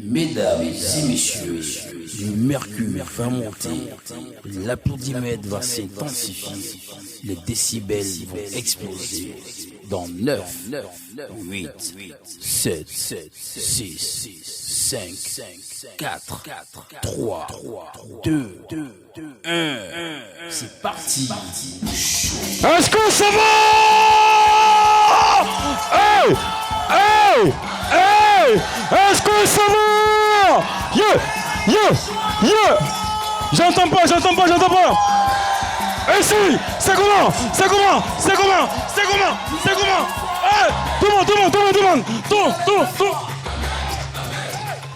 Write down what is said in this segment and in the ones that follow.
Mesdames et messieurs, le mercure va monter, l'applaudimètre va s'intensifier, les décibels vont exploser. Dans 9, 8, 7, 6, 5, 4, 3, 2, 1. C'est parti. Est-ce que ça va? Hey! Hey! Hey! Est-ce que ça va? Yeah! J'entends pas. Et si! C'est comment? Hey! Tout le monde! Tout!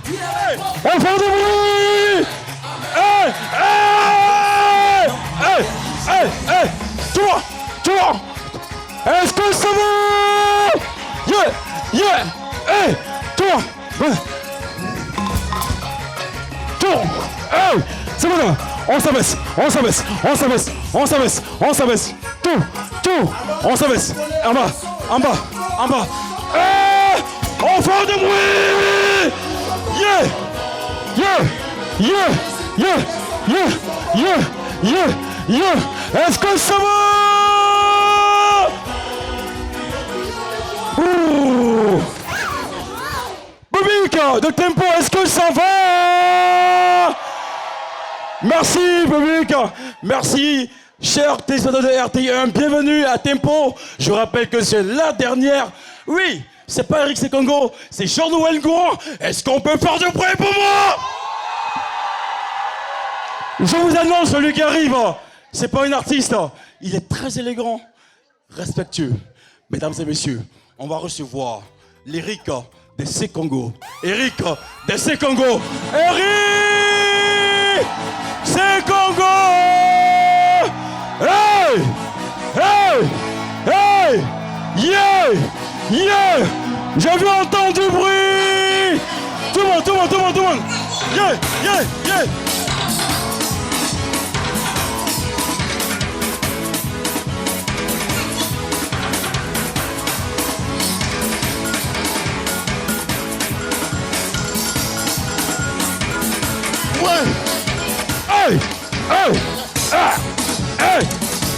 Hey! On fait du bruit! Hey! Tout! Est-ce que ça va? Yeah! Hey! Tout! Hey! C'est bon là! On s'abaisse! Tout! On s'abaisse! En bas! Hey! On fait du bruit! Yeah! Est-ce que ça va? Ouh! Public de Tempo, est-ce que ça va? Merci public, merci chers téléspectateurs de RTI1, bienvenue à Tempo. Je rappelle que c'est la dernière. Oui, c'est pas Eric Sekongo, c'est Jean-Noël Gourand. Est-ce qu'on peut faire du bruit pour moi? Je vous annonce celui qui arrive. C'est pas un artiste, il est très élégant, respectueux. Mesdames et messieurs, on va recevoir l'Eric de Sekongo. Eric Sekongo. Hey! Yeah! J'ai vu entendre du bruit! Tout le monde! Yeah!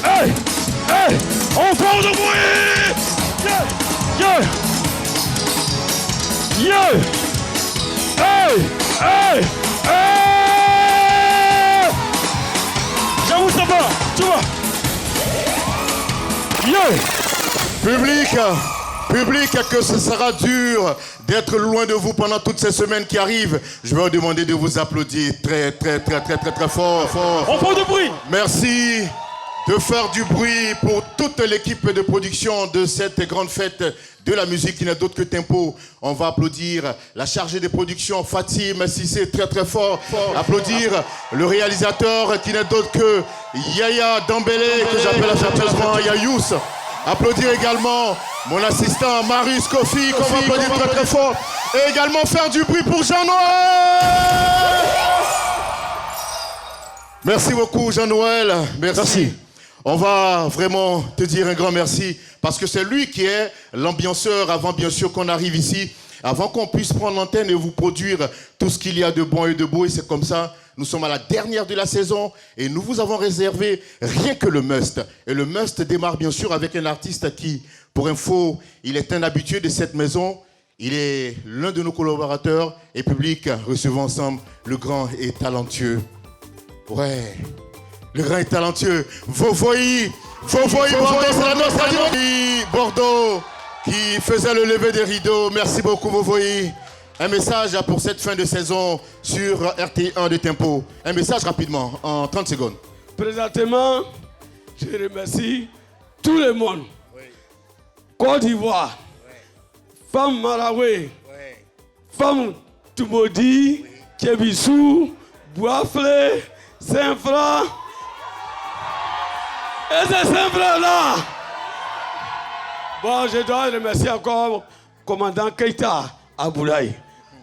Hey! On fait du bruit! Yeah! Hey! J'avoue ça va! Tu vois? Yeah! Public, que ce sera dur d'être loin de vous pendant toutes ces semaines qui arrivent. Je vais vous demander de vous applaudir très fort. On fait du bruit! Merci de faire du bruit pour toute l'équipe de production de cette grande fête de la musique qui n'est d'autre que Tempo. On va applaudir la chargée de production Fatim Sissé très fort. Applaudir le réalisateur qui n'est d'autre que Yaya Dambélé, que j'appelle affectueusement Yayous. Applaudir également mon assistant Marius Kofi, qu'on va applaudir très fort. Et également faire du bruit pour Jean-Noël. Merci beaucoup Jean-Noël. Merci. On va vraiment te dire un grand merci parce que c'est lui qui est l'ambianceur avant bien sûr qu'on arrive ici, avant qu'on puisse prendre l'antenne et vous produire tout ce qu'il y a de bon et de beau. Et c'est comme ça, nous sommes à la dernière de la saison et nous vous avons réservé rien que le must. Et le must démarre bien sûr avec un artiste qui, pour info, il est un habitué de cette maison. Il est l'un de nos collaborateurs et public. Recevons ensemble le grand et talentueux. Ouais. Le grand et talentueux, Vovoï, Bordeaux, c'est la nostalgie. Bordeaux, qui faisait le lever des rideaux. Merci beaucoup, Vovoï. Un message pour cette fin de saison sur RT1 de Tempo. Un message rapidement, en 30 secondes. Présentement, je remercie tout le monde. Oui. Côte d'Ivoire, oui. Femme Malawi, oui. Femme Tumodi, oui. Tchébissou, Boaflé, Saint-Franc. Et c'est Saint-Franc-là. Bon, je dois remercier encore le commandant Keïta Aboulaye.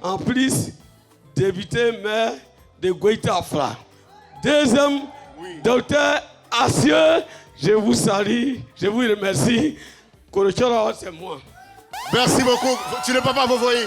En plus, député maire de Goïta-Fra. Deuxième, docteur Assieux, je vous salue, je vous remercie. Korochoro, c'est moi. Merci beaucoup. Tu ne peux pas vous voyer.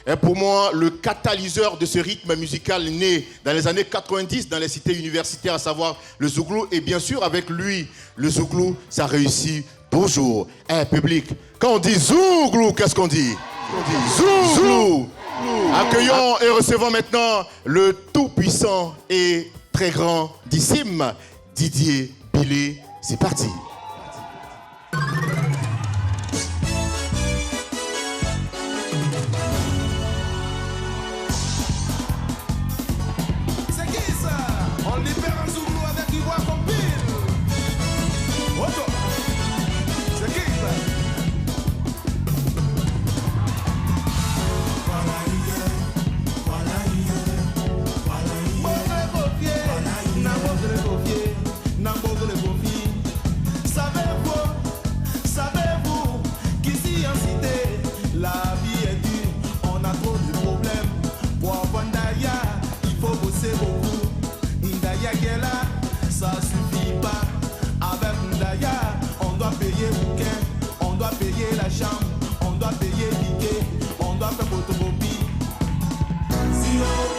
est pour moi le catalyseur de ce rythme musical né dans les années 90 dans les cités universitaires, à savoir le Zouglou. Et bien sûr, avec lui, le Zouglou, ça réussit toujours. Public, quand on dit Zouglou, qu'est-ce qu'on dit? Zouglou. Accueillons et recevons maintenant le tout-puissant et très grandissime Didier Billy. C'est parti. C'est qui ça? On libère un Zouglou avec Ivoire comme pile. Auto. C'est qui ça? Savez-vous qu'ici en cité, la vie est dure, on a trop de problèmes. Pour avoir Ndaya, il faut bosser beaucoup. Ndaya qui est là, ça suffit pas. Avec Ndaya, on doit payer bouquin, on doit payer la chambre, on doit payer ticket, on doit faire photocopie. Si on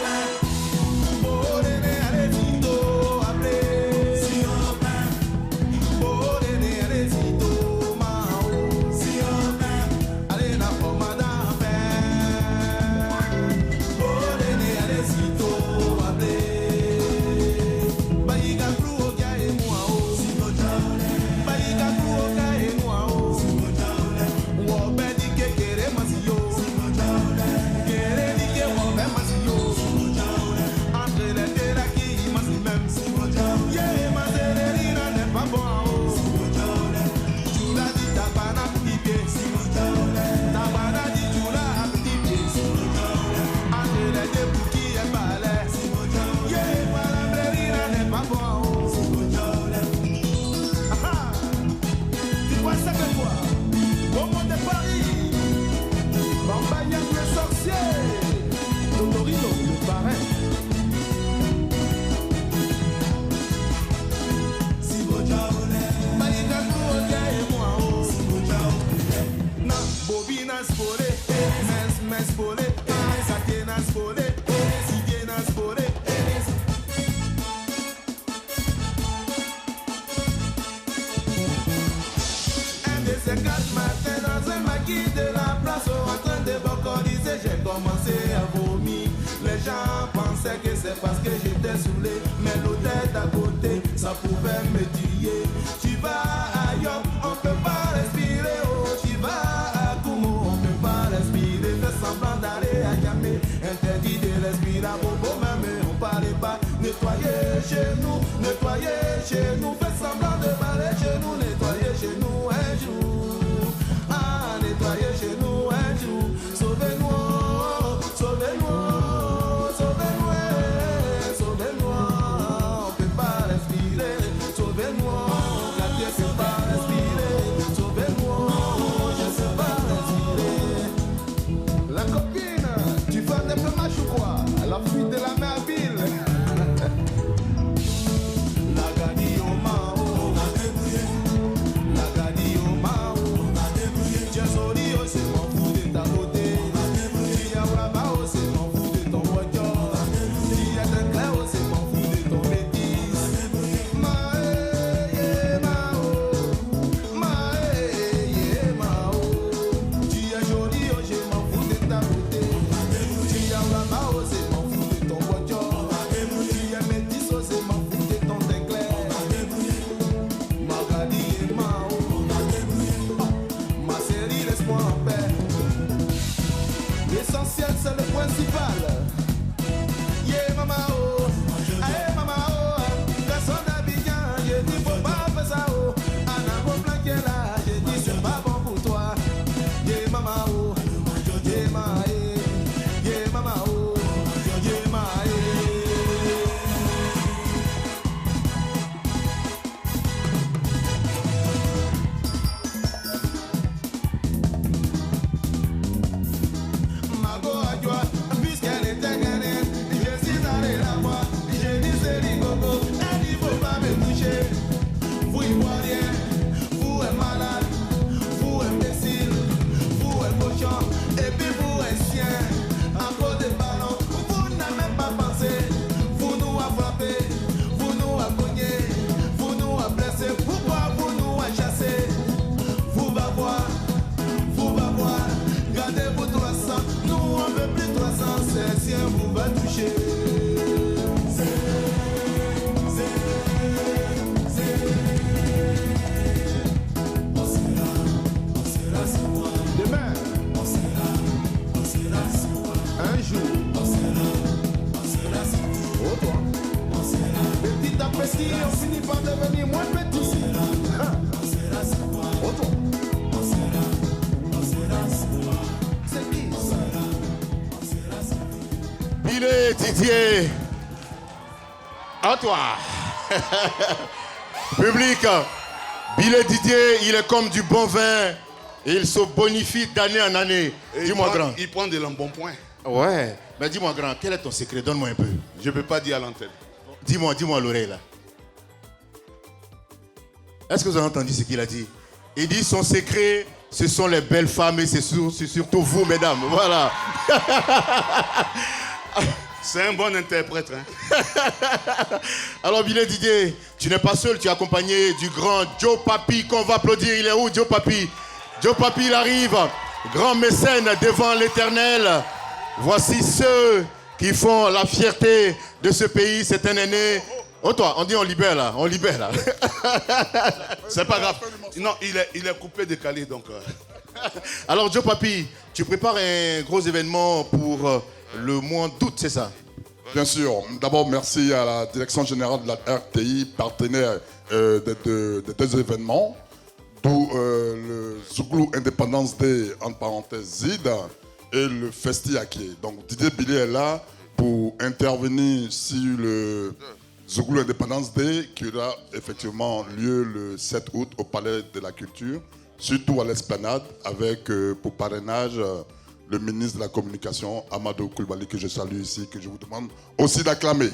c'est parce que j'étais saoulé, mais l'hôtel d'à côté, ça pouvait me tuer. Tu vas à Yop, on peut pas respirer. Oh, tu vas à Kumo, on peut pas respirer. Fais semblant d'aller à Yamé, interdit de respirer à Bobo, même on parlait pas. Nettoyer chez nous, fais semblant de parler chez nous, nettoyer chez nous un jour. Ah, nettoyer chez nous un jour, sauvez-nous, sauvez-nous. La fuite de la mer ville. La gadi au mao, la gadi au mao. Tiens sori oh c'est mon fou de ta beauté. Tu as brava oh c'est mon fou de ton voiture. Tu as un clair oh c'est mon fou de ton bêtise. Mae mao, mae mao. Tu es jolie oh je m'en fous de ta beauté. Tu as brava oh c'est c'est le principal. Yeah mama oh, aye mama oh, garçon d'Abidjan, je dis faut pas faire ça oh. Anna go planquer là, je dis c'est pas bon pour toi. Yeah mama oh, Billet Didier. À toi. Public, Billet Didier, il est comme du bon vin. Il se bonifie d'année en année. Dis-moi, grand. Il prend de l'embonpoint. Ouais. Mais dis-moi, grand, quel est ton secret? Donne-moi un peu. Je ne peux pas dire à l'antenne. Dis-moi à l'oreille, là. Est-ce que vous avez entendu ce qu'il a dit? Il dit son secret, ce sont les belles femmes et c'est surtout vous, mesdames. Voilà. C'est un bon interprète. Hein? Alors, Billet Didier, tu n'es pas seul, tu es accompagné du grand Joe Papi qu'on va applaudir. Il est où, Joe Papi? Joe Papi, il arrive. Grand mécène devant l'éternel. Voici ceux qui font la fierté de ce pays. C'est un aîné. Oh toi, on dit on libère là, C'est pas grave. Non, il est coupé, décalé donc. Alors Joe Papi, tu prépares un gros événement pour le mois d'août, c'est ça? Bien sûr. D'abord, merci à la direction générale de la RTI, partenaire de deux événements, d'où le Zouglou Independence Day, entre parenthèses ZID, et le Festi Aké. Donc Didier Billet est là pour intervenir sur le Zouglou Independence Day qui aura effectivement lieu le 7 août au Palais de la Culture, surtout à l'Esplanade, avec pour parrainage le ministre de la Communication, Amadou Koulibaly, que je salue ici, que je vous demande aussi d'acclamer.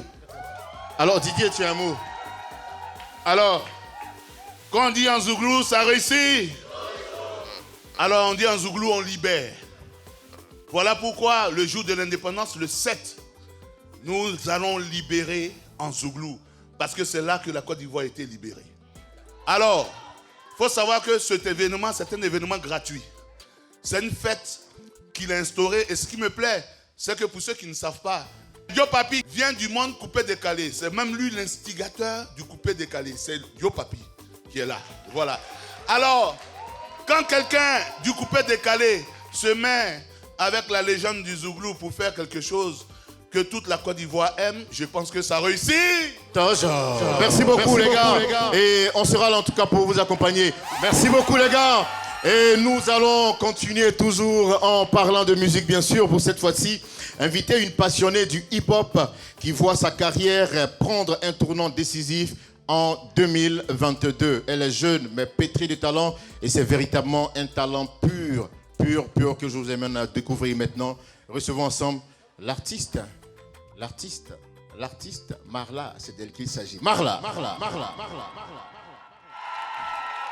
Alors Didier, tu as un mot? Alors, quand on dit en Zouglou, ça réussit. Alors on dit en Zouglou, on libère. Voilà pourquoi le jour de l'indépendance, le 7, nous allons libérer en Zouglou, parce que c'est là que la Côte d'Ivoire a été libérée. Alors, il faut savoir que cet événement, c'est un événement gratuit. C'est une fête qu'il a instaurée, et ce qui me plaît, c'est que pour ceux qui ne savent pas, Joe Papi vient du monde coupé-décalé. C'est même lui l'instigateur du coupé-décalé. C'est Joe Papi qui est là. Voilà. Alors, quand quelqu'un du coupé-décalé se met avec la légende du Zouglou pour faire quelque chose que toute la Côte d'Ivoire aime, je pense que ça réussit. Merci beaucoup, les gars. Et on sera là en tout cas pour vous accompagner. Merci beaucoup, les gars. Et nous allons continuer toujours en parlant de musique, bien sûr, pour cette fois-ci inviter une passionnée du hip-hop qui voit sa carrière prendre un tournant décisif en 2022. Elle est jeune, mais pétrie de talent, et c'est véritablement un talent pur que je vous amène à découvrir maintenant. Recevons ensemble l'artiste Marla, c'est d'elle qu'il s'agit. Marla.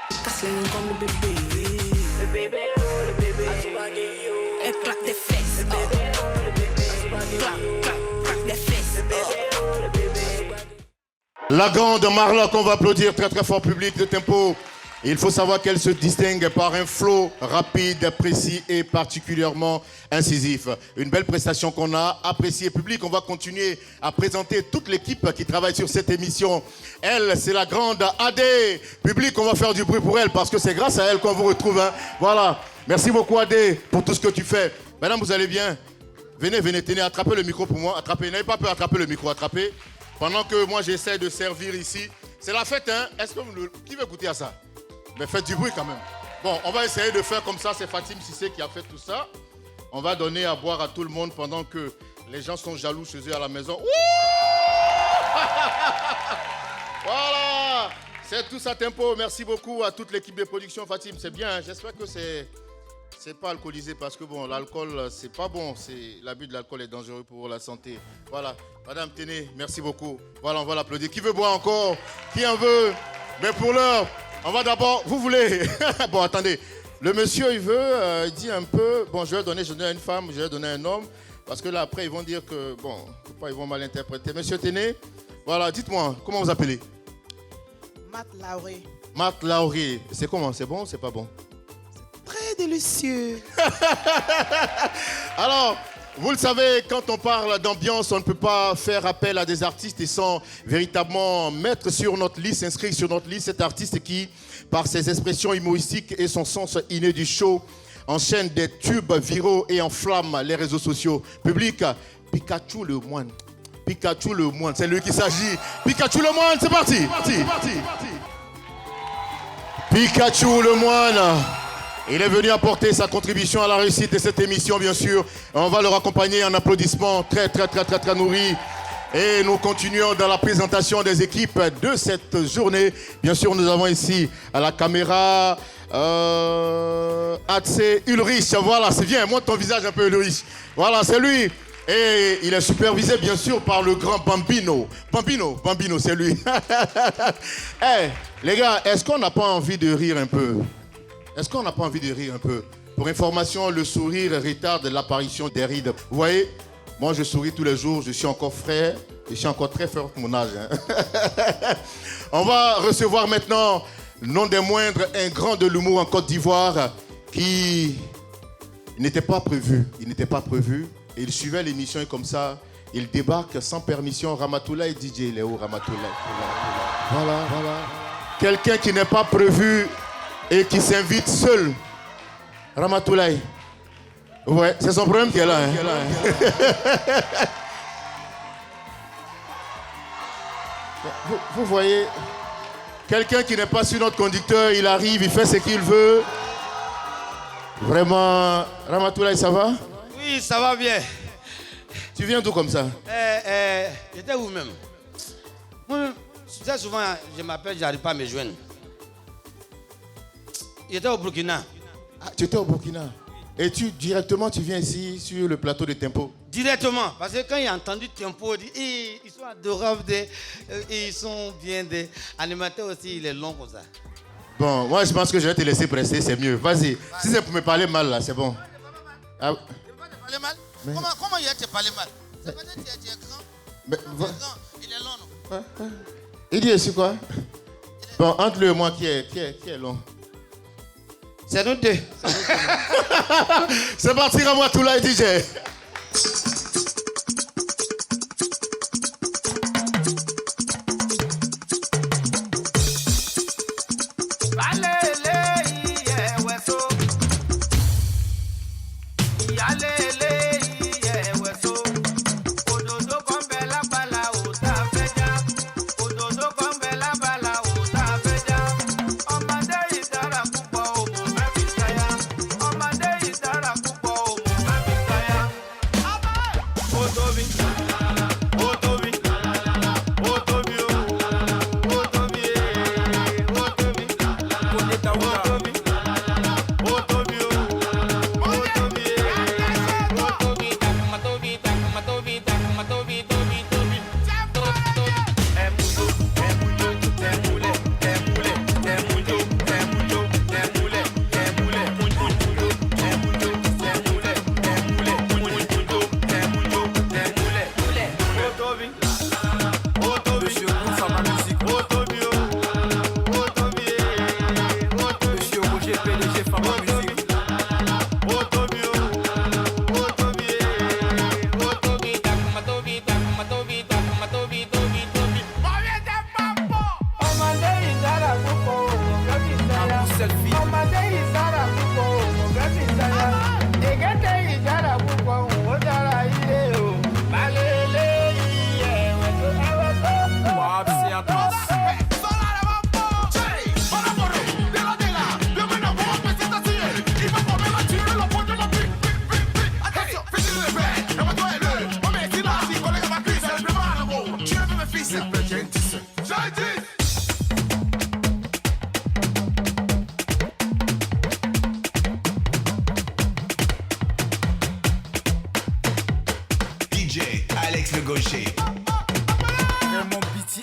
Comme le bébé, éclate des fesses, claque des fesses. La grande Marla qu'on va applaudir très très fort, public de tempo. Il faut savoir qu'elle se distingue par un flow rapide, précis et particulièrement incisif. Une belle prestation qu'on a appréciée, public. On va continuer à présenter toute l'équipe qui travaille sur cette émission. Elle, c'est la grande Adé. Public, on va faire du bruit pour elle parce que c'est grâce à elle qu'on vous retrouve. Hein. Voilà. Merci beaucoup Adé pour tout ce que tu fais. Madame, vous allez bien? Venez, tenez, attrapez le micro pour moi. Attrapez, n'ayez pas peur, attrapez le micro, attrapez. Pendant que moi j'essaie de servir ici. C'est la fête, hein? Est-ce que qui veut goûter à ça? Mais faites du bruit quand même. Bon, on va essayer de faire comme ça. C'est Fatim Sissé qui a fait tout ça. On va donner à boire à tout le monde pendant que les gens sont jaloux chez eux à la maison. Voilà. C'est tout ça tempo. Merci beaucoup à toute l'équipe de production. Fatim, c'est bien. Hein? J'espère que c'est pas alcoolisé parce que bon, l'alcool, c'est pas bon. L'abus de l'alcool est dangereux pour la santé. Voilà. Madame Téné, merci beaucoup. Voilà, on va l'applaudir. Qui veut boire encore? Qui en veut? Mais pour l'heure, on va d'abord, vous voulez? Bon, attendez. Le monsieur, il veut, il dit un peu, bon, je vais donner à une femme, je vais donner à un homme, parce que là, après, ils vont dire que, bon, ils vont mal interpréter. Monsieur Téné, voilà, dites-moi, comment vous appelez? Matt Lauré. Matt Lauré. C'est comment? C'est bon ou c'est pas bon? Très délicieux. Alors, vous le savez, quand on parle d'ambiance, on ne peut pas faire appel à des artistes sans véritablement mettre sur notre liste, inscrire sur notre liste cet artiste qui, par ses expressions humoristiques et son sens inné du show, enchaîne des tubes viraux et enflamme les réseaux sociaux. Public, Pikachu le moine. Pikachu le moine, c'est lui qui s'agit. Pikachu le moine, c'est parti. Pikachu le moine. Il est venu apporter sa contribution à la réussite de cette émission, bien sûr. On va le raccompagner en applaudissements très nourris. Et nous continuons dans la présentation des équipes de cette journée. Bien sûr, nous avons ici à la caméra Atse Ulrich. Voilà, c'est bien. Montre ton visage un peu, Ulrich. Voilà, c'est lui. Et il est supervisé, bien sûr, par le grand Bambino. Bambino, c'est lui. Hey, les gars, est-ce qu'on n'a pas envie de rire un peu? Est-ce qu'on n'a pas envie de rire un peu? Pour information, le sourire retarde l'apparition des rides. Vous voyez, moi je souris tous les jours, je suis encore frais, je suis encore très fort pour mon âge. Hein. On va recevoir maintenant, non des moindres, un grand de l'humour en Côte d'Ivoire qui n'était pas prévu. Il n'était pas prévu. Et il suivait l'émission et comme ça, il débarque sans permission. Ramatoulaye DJ Léo Ramatoulaye. Voilà. Quelqu'un qui n'est pas prévu et qui s'invite seul. Ramatoulaye. Ouais, c'est son problème qui est là. Hein. Vous voyez, quelqu'un qui n'est pas sur notre conducteur, il arrive, il fait ce qu'il veut. Vraiment, Ramatoulaye, ça va? Oui, ça va bien. Tu viens d'où comme ça? J'étais où-même? Moi, très souvent, je m'appelle, j'arrive pas à me joindre. J'étais au Burkina. Ah, tu étais au Burkina? Et directement, tu viens ici sur le plateau de Tempo? Directement, parce que quand il a entendu Tempo, il dit, ils sont adorables, ils sont bien, des animateurs aussi, il est long comme ça. Bon, moi je pense que je vais te laisser presser, c'est mieux. Vas-y, si c'est pour me parler mal là, c'est bon. Ah. Parler mal? Mais... Comment il a te parlé mal? C'est parce que tu es grand. Mais, il est long, non? Il dit aussi quoi? Bon, entre lui et moi, qui est long? C'est nous deux. C'est parti, Ramatoulaye DJ.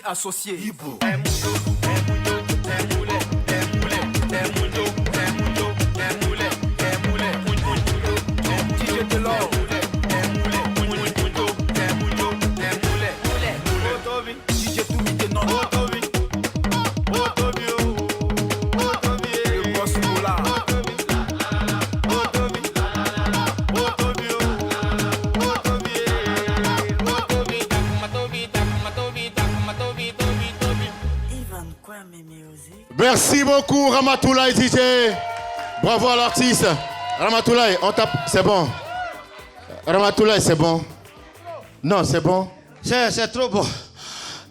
Associé Ibo. Merci beaucoup Ramatoulaye DJ. Bravo à l'artiste. Ramatoulaye, on tape. C'est bon. Ramatoulaye, c'est bon. Non, c'est bon. C'est trop bon.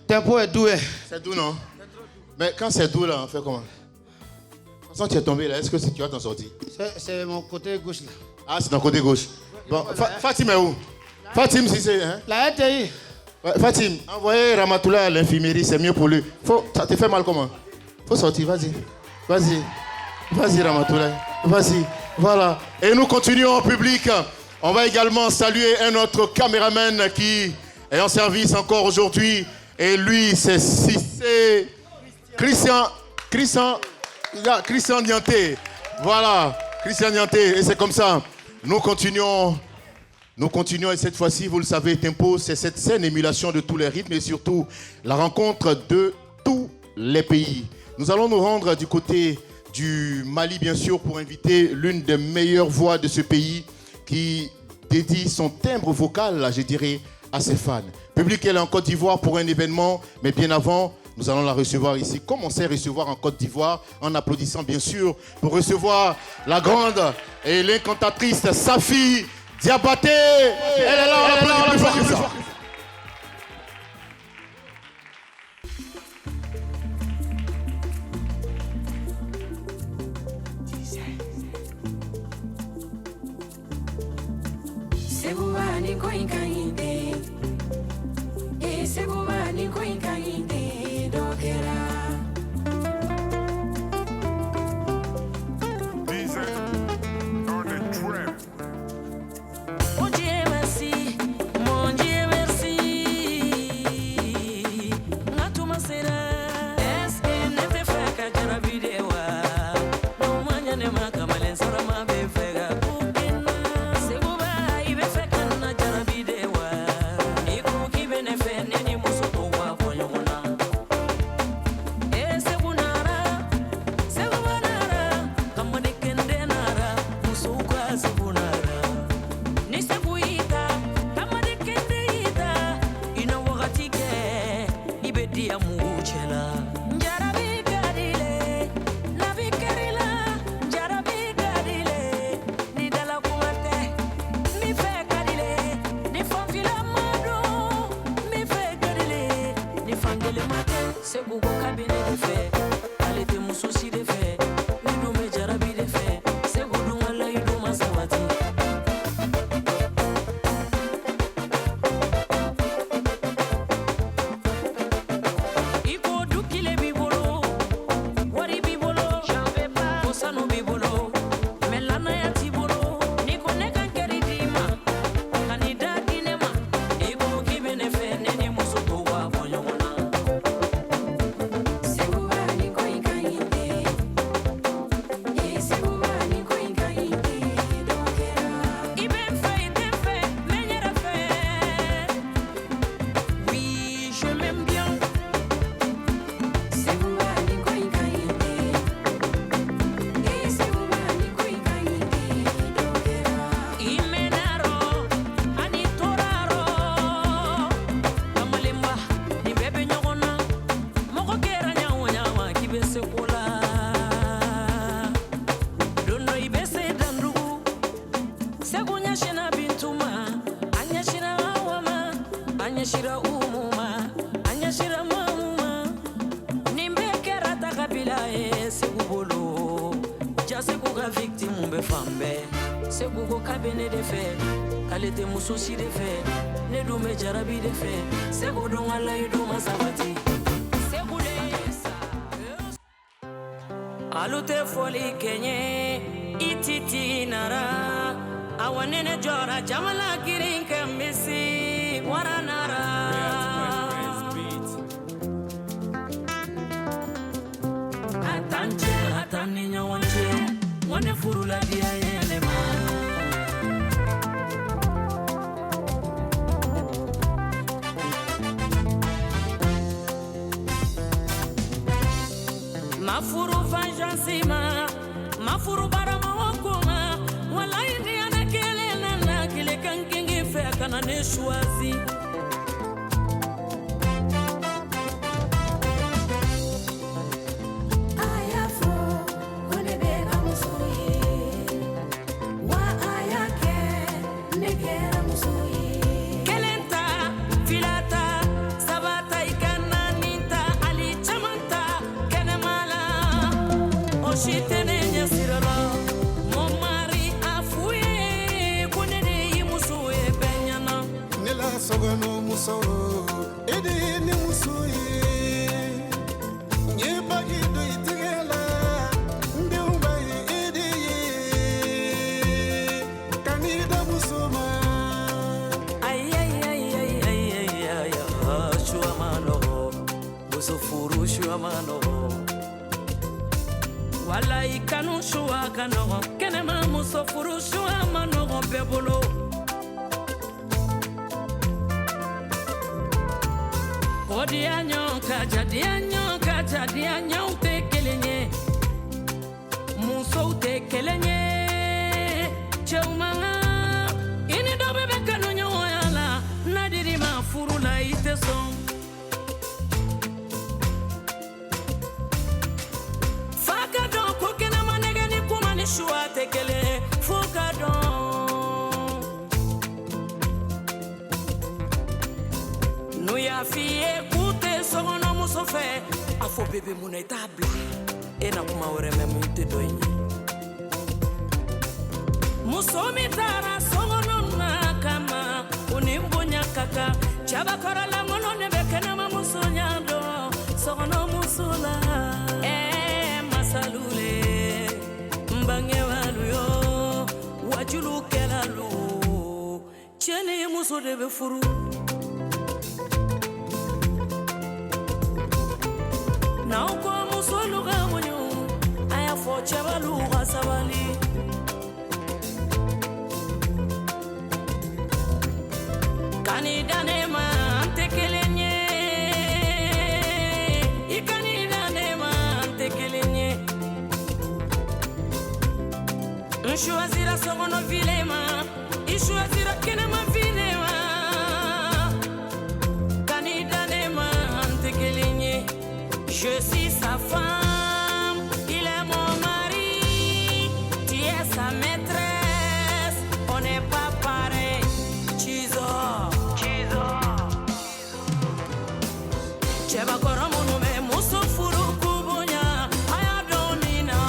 Tempo est doux. C'est doux, non? Mais quand c'est doux, là, on fait comment? Quand tu es tombé là, est-ce que tu vas t'en sortir? C'est mon côté gauche là. Ah, c'est ton côté gauche. Bon, Fatim est où? Fatim, si c'est... Hein? La RTI. Ouais, Fatim, envoyez Ramatoula à l'infirmerie, c'est mieux pour lui. Ça te fait mal comment? Faut sortir, vas-y. Vas-y Ramatoula, vas-y. Voilà. Et nous continuons en public. On va également saluer un autre caméraman qui est en service encore aujourd'hui. Et lui, c'est Christian Nianté. Voilà, Christian Nianté. Et c'est comme ça. Nous continuons et cette fois-ci, vous le savez, Tempo, c'est cette scène émulation de tous les rythmes et surtout la rencontre de tous les pays. Nous allons nous rendre du côté du Mali, bien sûr, pour inviter l'une des meilleures voix de ce pays qui dédie son timbre vocal, je dirais, à ses fans. Public, elle est en Côte d'Ivoire pour un événement, mais bien avant, nous allons la recevoir ici. Comme on sait recevoir en Côte d'Ivoire, en applaudissant bien sûr, pour recevoir la grande et l'incantatrice Safi Diabaté. Elle est là, on l'applaudit plus fort que ça. Sebubani koinkainde, sebubani koinkainde, dokera. Mon Dieu merci, mon Dieu merci. Natuma sera, est-ce que ne te fait qu'à la vidéo? Non manya ne ma kamalen sara ma be fega. Souci de fait, ne do me jarabi de fait, c'est vous dont Allah y do ma sabati, c'est vous alute foli kenye, ititi nara, awanene jora jamala girin kambesi, waranara. Atanje, ataninya wanje, wane furula dia yelema. Mafuru fanjansima, mafuru barama wakuma, wala ini anakele nana kile kankingi feka na neshwazi. Ayafo, konebega musuye, wa ayake, negera musuye. Kelenta, filata, sabata ikana ninta, ali chamanta, kenemala. She muso ede ni muso ye nye bagi do itigela nde umbai ede ye kanida muso ma ay shua mano muso furu shua mano wala ikanu shua kano kenema muso furu shua mano bebolo Odianyo kajadianyo te kelenye Muso te kelenye Cheumanga Ini dobe bekano nyoyala Nadiri mafuru la ite son Faka don kokena manege ni kumani shua te kele Foka don Nou ya fiye sogono muso fe afo bebe muna itable ena kuma oreme munte doini muso mitara sogono na kama unimbonya kaka chaba korala ngono nebekena muso nyando sogono musula masalule mbange waluyo wajulu kelalu chene muso debe furu Now come solo gamonyo aya fo chabalu gasabali Kanida nema antekelenye Ikanida nema antekelenye Nshwazira sogono vilema Ishwazira kenema vilema Kanida nema antekelenye Je suis sa femme, il est mon mari, tu es sa maîtresse, on n'est pas pareil. Chizo, Cheba koromono me muso furu kubonya, ayadonina.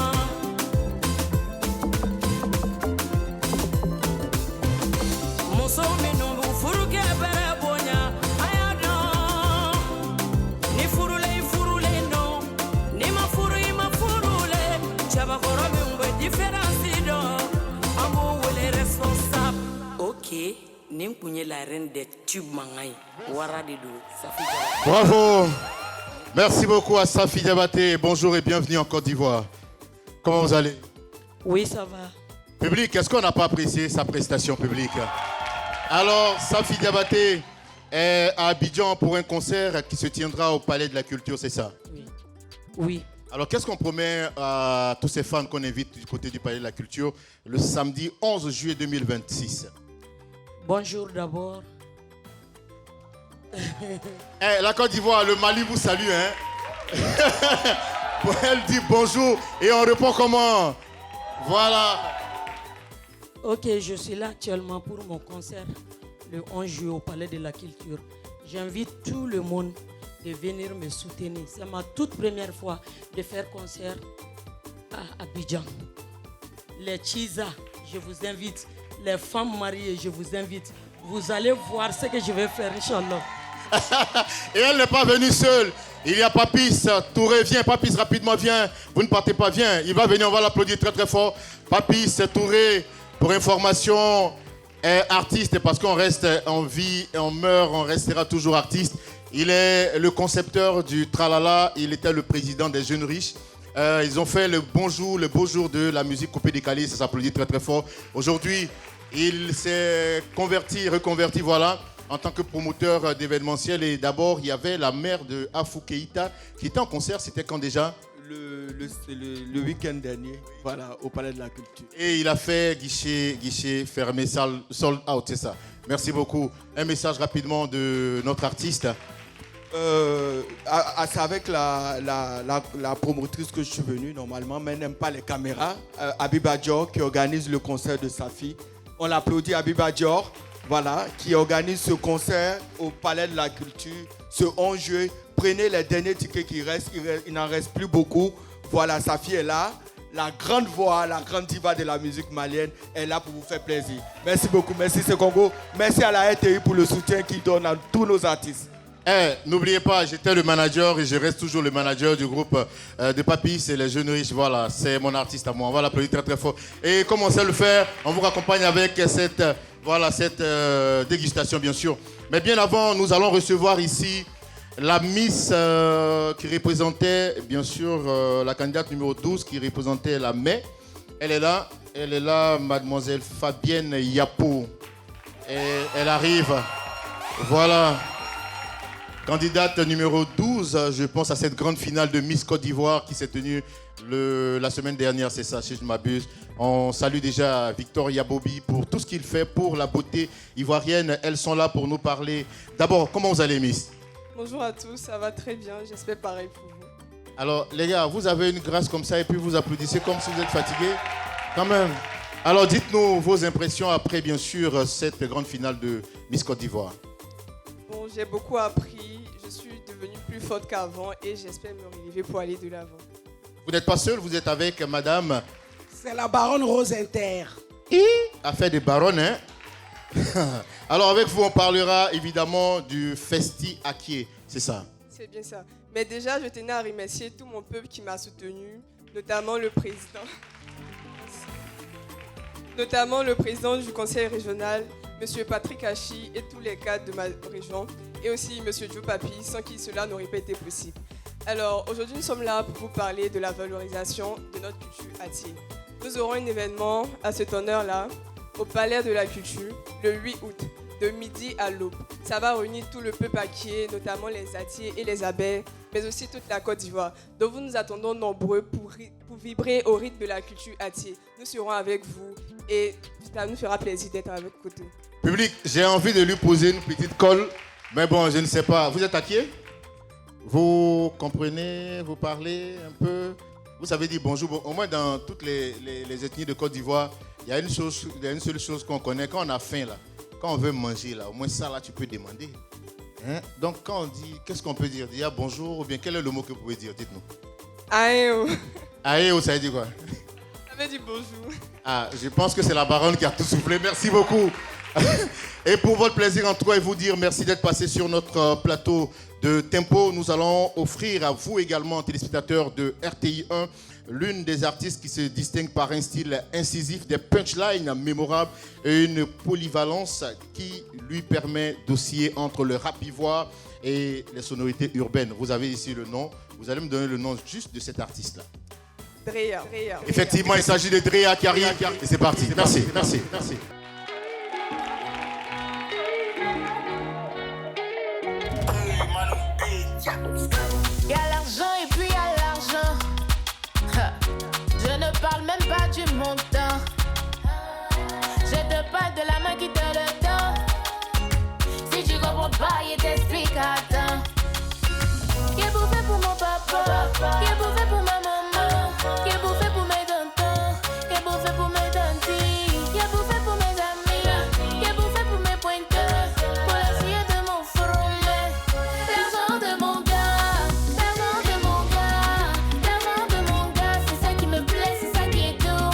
Muso minu furu kebere bonya, ayadon. Ni furu le Ok, Nimpunye la reine des tubes mangai. Waradido, Safi Diabaté. Bravo. Merci beaucoup à Safi Diabaté. Bonjour et bienvenue en Côte d'Ivoire. Comment vous allez? Oui, ça va. Public, est-ce qu'on n'a pas apprécié sa prestation publique? Alors, Safi Diabaté est à Abidjan pour un concert qui se tiendra au Palais de la Culture, c'est ça? Oui. Oui. Alors, qu'est-ce qu'on promet à tous ces fans qu'on invite du côté du Palais de la Culture le samedi 11 juillet 2026? Bonjour d'abord. La Côte d'Ivoire, le Mali vous salue. Hein? Elle dit bonjour et on répond comment? Voilà. Ok, je suis là actuellement pour mon concert le 11 juillet au Palais de la Culture. J'invite tout le monde de venir me soutenir. C'est ma toute première fois de faire concert à Abidjan. Les Chiza, je vous invite. Les femmes mariées, je vous invite. Vous allez voir ce que je vais faire, Inch'Allah. Et elle n'est pas venue seule. Il y a Papis Touré. Viens, Papis, rapidement, viens. Vous ne partez pas, viens. Il va venir, on va l'applaudir très très fort. Papis Touré, pour information, est artiste parce qu'on reste en vie, on meurt, on restera toujours artiste. Il est le concepteur du Tralala. Il était le président des Jeunes Riches. Ils ont fait le beau jour de la musique coupée décalée. Ça s'applaudit très très fort. Aujourd'hui, il s'est reconverti, voilà, en tant que promoteur d'événementiel. Et d'abord, il y avait la mère de Afou Keïta qui était en concert. C'était quand déjà? Le week-end dernier, voilà, au Palais de la Culture. Et il a fait guichet fermé, sold out, c'est ça. Merci beaucoup. Un message rapidement de notre artiste. C'est avec la promotrice que je suis venu normalement, mais elle n'aime pas les caméras. Abiba Dior qui organise le concert de Safi. On l'applaudit, Abiba Dior, voilà, qui organise ce concert au Palais de la Culture ce 11 juillet. Prenez les derniers tickets qui restent, il n'en reste plus beaucoup. Voilà, Safi est là. la grande voix, la grande diva de la musique malienne, est là pour vous faire plaisir. Merci beaucoup, merci Sekongo. Merci à la RTI pour le soutien qu'il donne à tous nos artistes. N'oubliez pas, j'étais le manager et je reste toujours le manager du groupe de Papy, c'est les Jeunes Riches. Voilà, c'est mon artiste à moi. On va l'applaudir très très fort. Et comme on sait le faire, on vous raccompagne avec cette dégustation bien sûr. Mais bien avant, nous allons recevoir ici la Miss qui représentait bien sûr la candidate numéro 12 qui représentait la Mai. Elle est là, mademoiselle Fabienne Yapo. Et elle arrive. Voilà. Candidate numéro 12, je pense à cette grande finale de Miss Côte d'Ivoire qui s'est tenue la semaine dernière, c'est ça, si je ne m'abuse. On salue déjà Victoria Bobby pour tout ce qu'il fait pour la beauté ivoirienne. Elles sont là pour nous parler. D'abord, comment vous allez, Miss? Bonjour à tous, ça va très bien, j'espère pareil pour vous. Alors, les gars, vous avez une grâce comme ça et puis vous applaudissez comme si vous êtes fatigués. Quand même. Alors, dites-nous vos impressions après, bien sûr, cette grande finale de Miss Côte d'Ivoire. Bon, j'ai beaucoup appris, je suis devenue plus forte qu'avant et j'espère me relever pour aller de l'avant. Vous n'êtes pas seul, vous êtes avec madame... C'est la baronne Rose Inter. Affaire des baronnes, hein. Alors avec vous, on parlera évidemment du Festi Akie, c'est ça? C'est bien ça. Mais déjà, je tenais à remercier tout mon peuple qui m'a soutenu, notamment le président du conseil régional, M. Patrick Hachi et tous les cadres de ma région, et aussi M. Joe Papi, sans qui cela n'aurait pas été possible. Alors, aujourd'hui, nous sommes là pour vous parler de la valorisation de notre culture Atié. Nous aurons un événement à cet honneur-là, au Palais de la Culture, le 8 août, de midi à l'aube. Ça va réunir tout le peuple Akié, notamment les Atiés et les Abeilles, mais aussi toute la Côte d'Ivoire. Donc, vous nous attendons nombreux pour vibrer au rythme de la culture Atié. Nous serons avec vous et ça nous fera plaisir d'être à votre côté. Public, j'ai envie de lui poser une petite colle, mais bon, je ne sais pas. Vous êtes Akié? Vous comprenez, vous parlez un peu? Vous savez dire bonjour. Bon, au moins dans toutes les ethnies de Côte d'Ivoire, il y a une seule chose qu'on connaît. Quand on a faim, là, quand on veut manger, là, au moins ça, là, tu peux demander. Hein? Donc, quand on dit, qu'est-ce qu'on peut dire? Dire bonjour ou bien quel est le mot que vous pouvez dire? Dites-nous. Aéo. Aéo, ça veut dire quoi? Ça veut dire bonjour. Ah, je pense que c'est la baronne qui a tout soufflé. Merci beaucoup. Et pour votre plaisir en tout cas, et vous dire merci d'être passé sur notre plateau de Tempo. Nous allons offrir à vous également, téléspectateurs de RTI 1, l'une des artistes qui se distingue par un style incisif, des punchlines mémorables et une polyvalence qui lui permet d'osciller entre le rap ivoire et les sonorités urbaines. Vous avez ici le nom. Vous allez me donner le nom juste de cet artiste-là. Drea. Effectivement, il s'agit de Drea qui arrive. Et c'est parti. Merci. Il y a l'argent et puis il y a l'argent. Je ne parle même pas du montant. Je te parle de la main qui te le donne. Si tu comprends pas, il t'explique, attends. Qui est bouffé pour mon papa, qui est bouffé pour ma maman, qui est bouffé pour mes tontons, qui est bouffé pour mes tantis, qui est bouffé pour mes amis, qui est bouffé pour mes pointeurs, pour la fille de mon front. L'argent de mon gars, l'argent de mon gars, l'argent de mon gars, c'est ça qui me plaît, c'est ça qui est tout.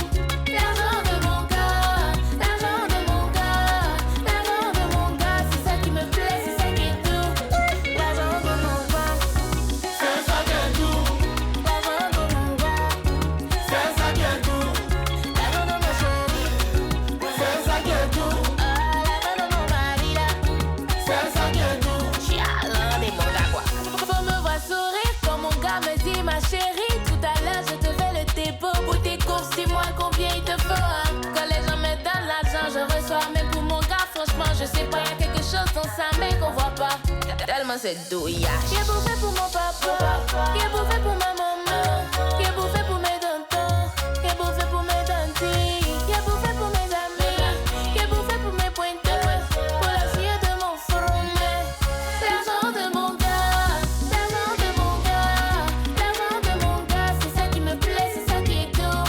L'argent de mon gars, l'argent de mon gars, l'argent de mon gars, c'est ça qui me plaît, c'est ça qui est tout. L'argent de mon gars, c'est ça qui est tout. L'argent de mon gars, c'est ça qui est tout. L'argent de ma chérie, c'est ça qui est tout. L'argent de mon mari là, c'est ça qui est tout. Faut me voir sourire quand mon gars me dit ma chérie. Tout à l'heure je te fais le tempo pour tes courses. Dis-moi combien il te faut, hein. Quand les gens me donnent l'argent je reçois. Mais pour mon gars franchement je sais pas, y'a quelque chose dans sa main qu'on voit pas. Tellement c'est douillage. Qui est bouffé pour mon papa, qui est bouffé pour ma maman, qui est bouffé pour mes tontons, qui est bouffé pour mes tantis, qui est bouffé pour mes amis, qui est bouffé pour mes pointeurs, pour la fille de mon front. L'argent de mon gars, l'argent de mon gars, l'argent de mon gars, c'est ça qui me plaît, c'est ça qui est tout.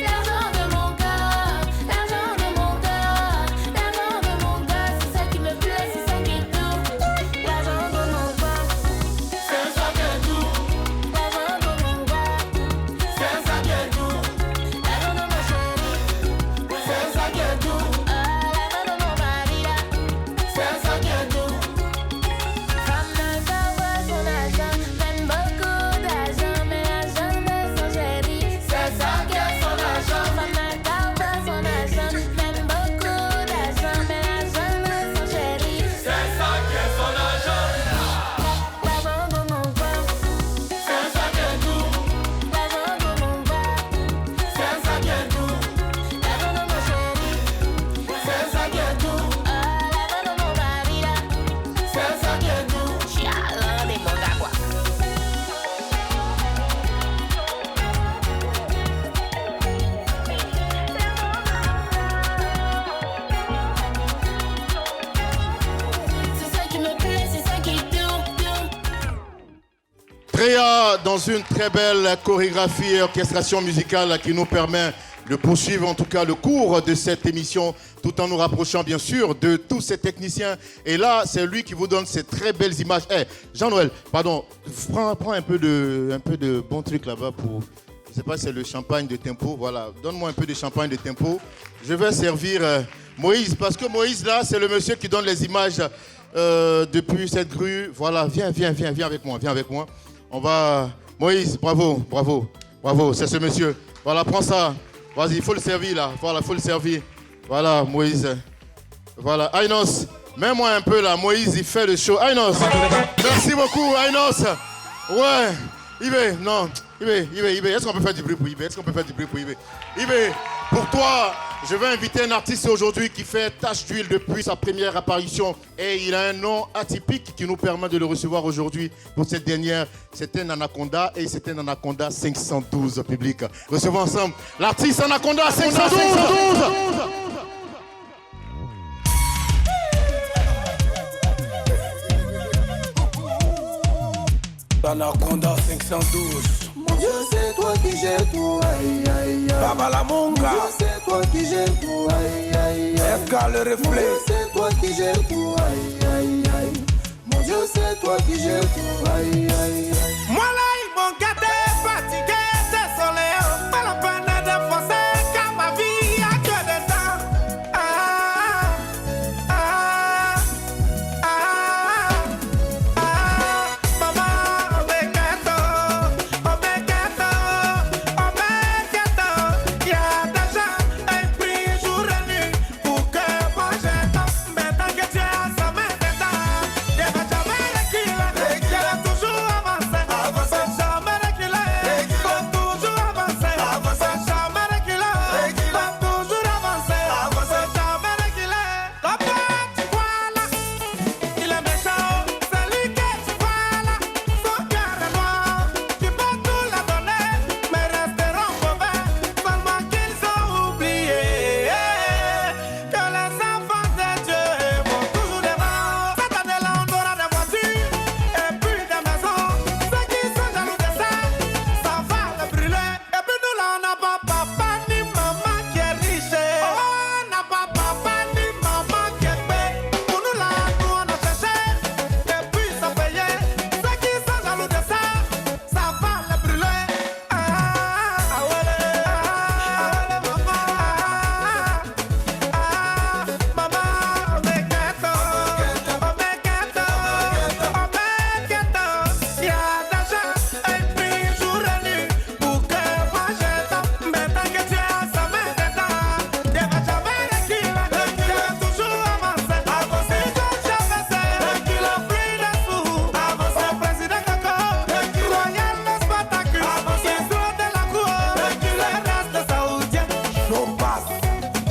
L'argent de mon gars, l'argent de mon gars, l'argent de mon gars, c'est ça qui me plaît, c'est ça qui est tout. L'argent de mon gars, c'est ça qui est tout. L'argent de mon Réa, dans une très belle chorégraphie et orchestration musicale qui nous permet de poursuivre en tout cas le cours de cette émission tout en nous rapprochant bien sûr de tous ces techniciens. Et là, c'est lui qui vous donne ces très belles images. Hey, Jean-Noël, pardon, prends un peu de bon truc là-bas pour... Je ne sais pas si c'est le champagne de Tempo. Voilà, donne-moi un peu de champagne de Tempo. Je vais servir Moïse, parce que Moïse là, c'est le monsieur qui donne les images depuis cette grue. Voilà, viens avec moi. On va... Moïse, bravo, c'est ce monsieur. Voilà, prends ça. Vas-y, il faut le servir là. Voilà, il faut le servir. Voilà, Moïse. Voilà, Ainos, mets-moi un peu là. Moïse, il fait le show. Ainos, merci beaucoup, Ainos. Ouais, Ibé, non. Ibé, est-ce qu'on peut faire du bruit pour Ibé? Ibé, pour toi, je vais inviter un artiste aujourd'hui qui fait tache d'huile depuis sa première apparition. Et il a un nom atypique qui nous permet de le recevoir aujourd'hui pour cette dernière. C'était un Anaconda et c'était un Anaconda 512 public. Recevons ensemble l'artiste Anaconda 512. Anaconda 512. Mon Dieu, c'est toi qui gères tout, aïe aïe aïe. Baba la Monga. Mon Dieu, c'est toi qui gères tout, aïe aïe aïe. FK le reflet. Mon Dieu, c'est toi qui gères tout, aïe aïe aïe. Mon Dieu, c'est toi qui gères tout, aïe aïe aïe. Moi là, ils m'ont gâté, fatigué, désolé. Pas la peine de forcer, car ma vie a que des temps.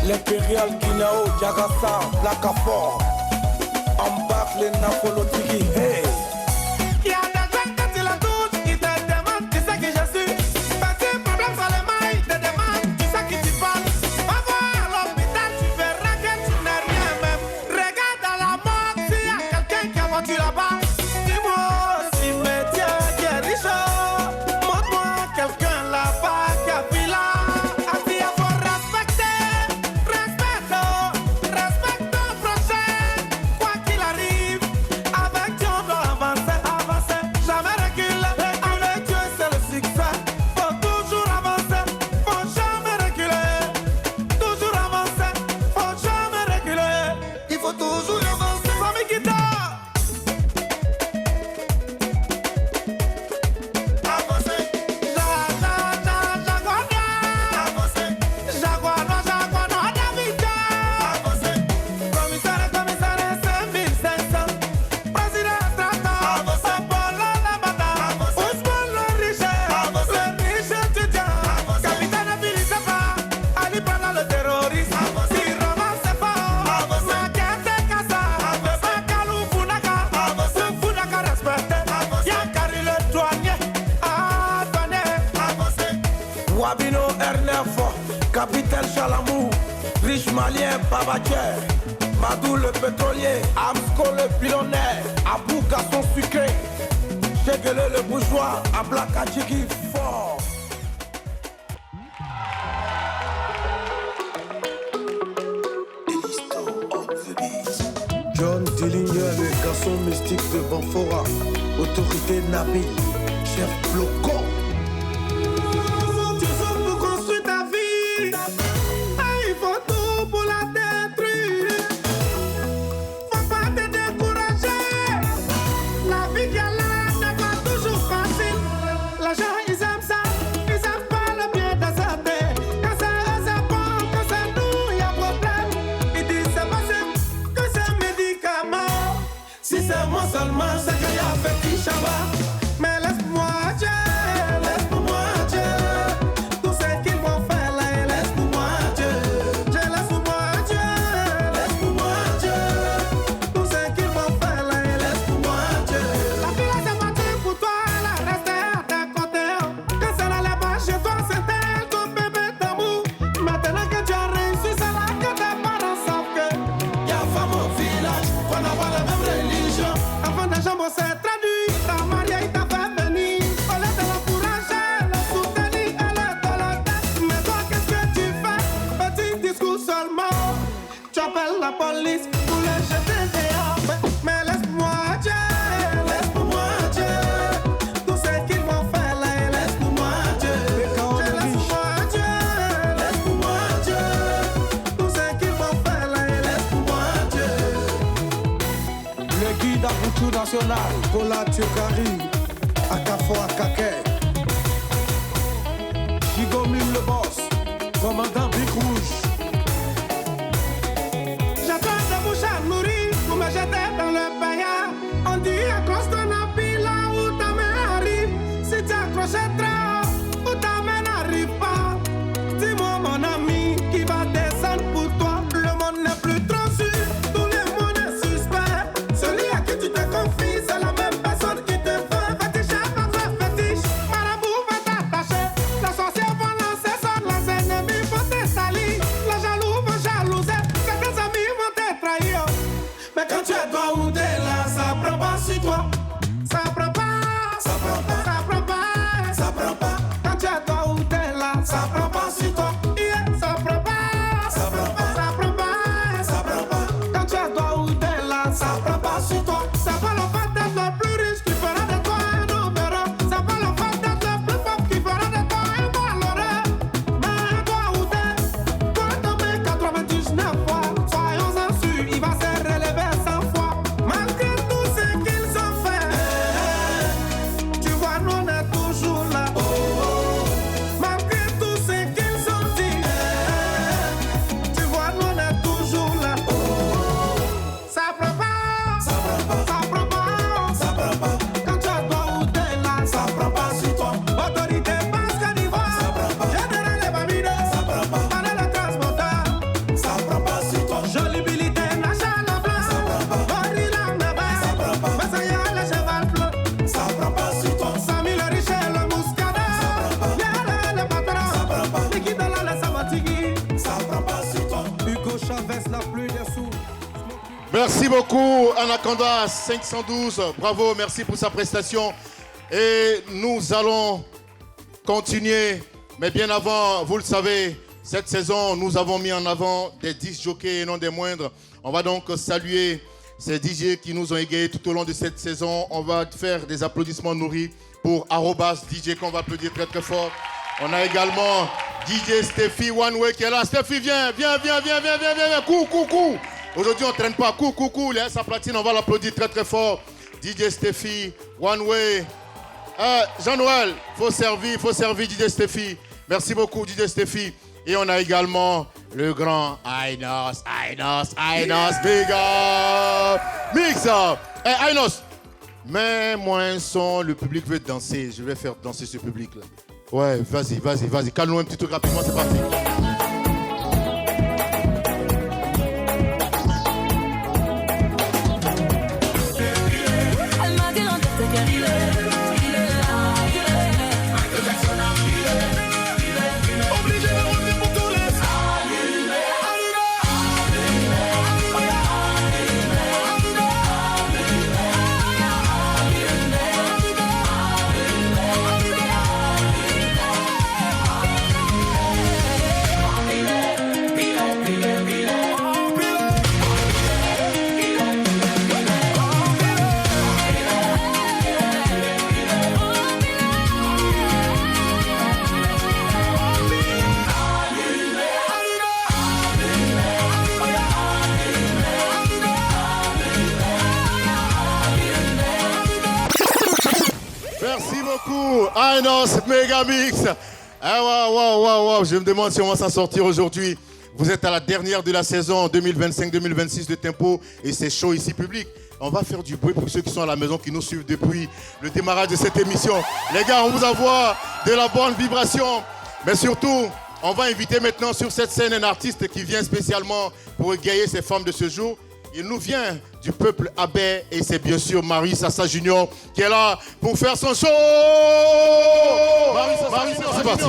L'Impérial Guinao, Diagassa, Blacafort, embarque les Nafolotiki, hey! Il y a des gens quand tu la touches, ils te demandent, tu sais qui je suis. Petit problème sur les mailles, ils te demandent, tu sais qui tu parles. Va voir à l'hôpital, tu verras que tu n'es rien même. Regarde à la mort, s'il y a quelqu'un qui a vendu là-bas. Dis-moi si métier qui est riche. Montre-moi quelqu'un là-bas qui a vu là. Assis, il faut respecter, respecte ton prochain. Quoi qu'il arrive, avec Dieu on doit avancer, jamais reculer. Avec Dieu c'est le succès. Faut toujours avancer, faut jamais reculer. Toujours avancer, faut jamais reculer. Il faut toujours avancer. Famille guitare. Avancer. Jaguar, David. Avancer. Commissaire, 5500. Président Strata. Avancer. Polo Lambada. Ousmane le riche étudiant. Capitaine Bilisapa. Ali pendant le terrorisme. Si Roman c'est fort. Makete Kassa. Makalou Funaka. Funaka respecté. Yankari le douanier. Wabino R9, Capitaine Chalamou, Riche Malien Babacher, Madou le pétrolier, Amsco le pilonnaire, Abou Gasson sucré, Chegele le bourgeois. gloire à Black Adjiki fort. John Dillinger, le garçon mystique de Banfora. Autorité Nabil, chef Bloco. Tu souffres pour construire ta vie. Il faut tout pour la détruire. Faut pas te décourager. La vie qui a là n'est pas toujours facile. Les gens ils aiment ça, ils aiment pas le bien de sa tête. Quand c'est bon, quand c'est nous, y a problème. Ils disent c'est possible que c'est médicament. Si c'est moi seulement, c'est qu'il y a fait qui chava. Mais laisse-moi Dieu, laisse-moi Dieu. Tout ce qu'ils vont faire là, laisse-moi Dieu. Laisse-moi Dieu, laisse-moi Dieu. Tout ce qu'ils vont faire là, laisse-moi Dieu. La fille là, c'est parti pour toi, elle a resté à tes côtés. Quand ça n'allait pas chez toi, c'était ton bébé d'amour. Maintenant que tu as réussi, c'est là que tes parents savent que y a femme au village, qu'on n'a pas la même religion. Avant des gens, on s'est traduit. Ta mariée, il t'a fait venir. Au lieu de l'encourager, le soutenir, elle est dans la tête. Mais toi, qu'est-ce que tu fais? Petit discours seulement. Tu appelles la police pour les jeter dehors. Mais laisse-moi Dieu, laisse-moi Dieu. Tout ce qu'ils vont faire là, laisse-moi Dieu. Laisse-moi Dieu, laisse-moi Dieu. Tout ce qu'ils vont faire là, laisse-moi Dieu. Le guide Aboutou national, Kola Tiokari, Akafo Akake. Chigomim le boss, commandant Big Rouge. J'attends de bouche à nourrir pour me jeter dans le paillard. On dit accroche ton habit là où ta main arrive. Si tu accroches trop, où ta main n'arrive pas. Dis-moi mon ami qui va descendre pour toi. Le monde n'est plus trop sûr, tout le monde est suspect. Celui à qui tu te confies, c'est la même personne qui te fait fétiche après fétiche. Marabout va t'attacher, les sorciers vont lancer sur les ennemis vont te salir. Les jaloux vont jalouser, certains amis vont te trahir. Mais quand tu es toi ou t'es là, ça prend pas sur toi. Ça prend pas, ça prend pas, ça prend pas, ça prend pas. Quand tu es toi ou t'es là, ça prend pas sur toi. Yeah, ça prend pas, ça prend pas, ça prend pas, ça prend pas. Quand tu es toi ou t'es là, ça prend pas sur toi. C'est pas le fait d'être le plus riche qui fera de toi un numéro. C'est pas le fait d'être le plus pauvre qui fera de toi un malheureux. Mais toi ou t'es, toi tomber 99 fois. Soyons en sûrs, il va se relever 100 fois. Malgré tout ce qu'ils ont fait, tu vois, nous on est toujours là. Malgré tout ce qu'ils ont dit, tu vois, nous on est toujours là. Ça prend pas, ça prend pas, ça prend pas, ça prend pas. Quand tu as toi ou t'es là, ça prend pas sur toi. Autorité Basque d'Ivoire, ça prend pas. Général et Bamido, ça prend pas. Panel le transporteur, ça prend pas sur toi. Jolibilité, Nacha la blanc, ça prend pas. Gorilla Naba, ça prend pas. Messaya le cheval bleu, ça prend pas sur toi. Samy le riche et le muscada, ça prend pas. Yala le patron, ça prend pas. Niki Dola le Sabatigi, ça prend pas sur toi. Hugo Chavez, la pluie des sous. Merci beaucoup, Anaconda 512. Bravo, merci pour sa prestation. Et nous allons continuer. Mais bien avant, vous le savez, cette saison, nous avons mis en avant des 10 jockeys et non des moindres. On va donc saluer ces DJ qui nous ont égayés tout au long de cette saison. On va faire des applaudissements nourris pour Arobas DJ qu'on va applaudir très très fort. On a également DJ Steffi One Way qui est là. Steffi, viens. Coucou. Aujourd'hui, on ne traîne pas. Coucou. Sa platine, on va l'applaudir très très fort. DJ Steffi One Way. Jean-Noël, faut servir DJ Steffi. Merci beaucoup, DJ Steffi. Et on a également le grand Ainos, big up, mix up. Hey, Ainos, mets-moi un son, le public veut danser. Je vais faire danser ce public-là. Ouais, vas-y. Calme-nous un petit truc rapidement, c'est parti. Ainos Megamix. Ah, waouh. Je me demande si on va s'en sortir aujourd'hui. Vous êtes à la dernière de la saison 2025-2026 de Tempo et c'est chaud ici public. On va faire du bruit pour ceux qui sont à la maison, qui nous suivent depuis le démarrage de cette émission. Les gars, on vous envoie de la bonne vibration. Mais surtout, on va inviter maintenant sur cette scène un artiste qui vient spécialement pour égayer ces femmes de ce jour. Il nous vient du peuple Abé et c'est bien sûr Marie Sassa Junior qui est là pour faire son show. Marie Sassa, c'est parti.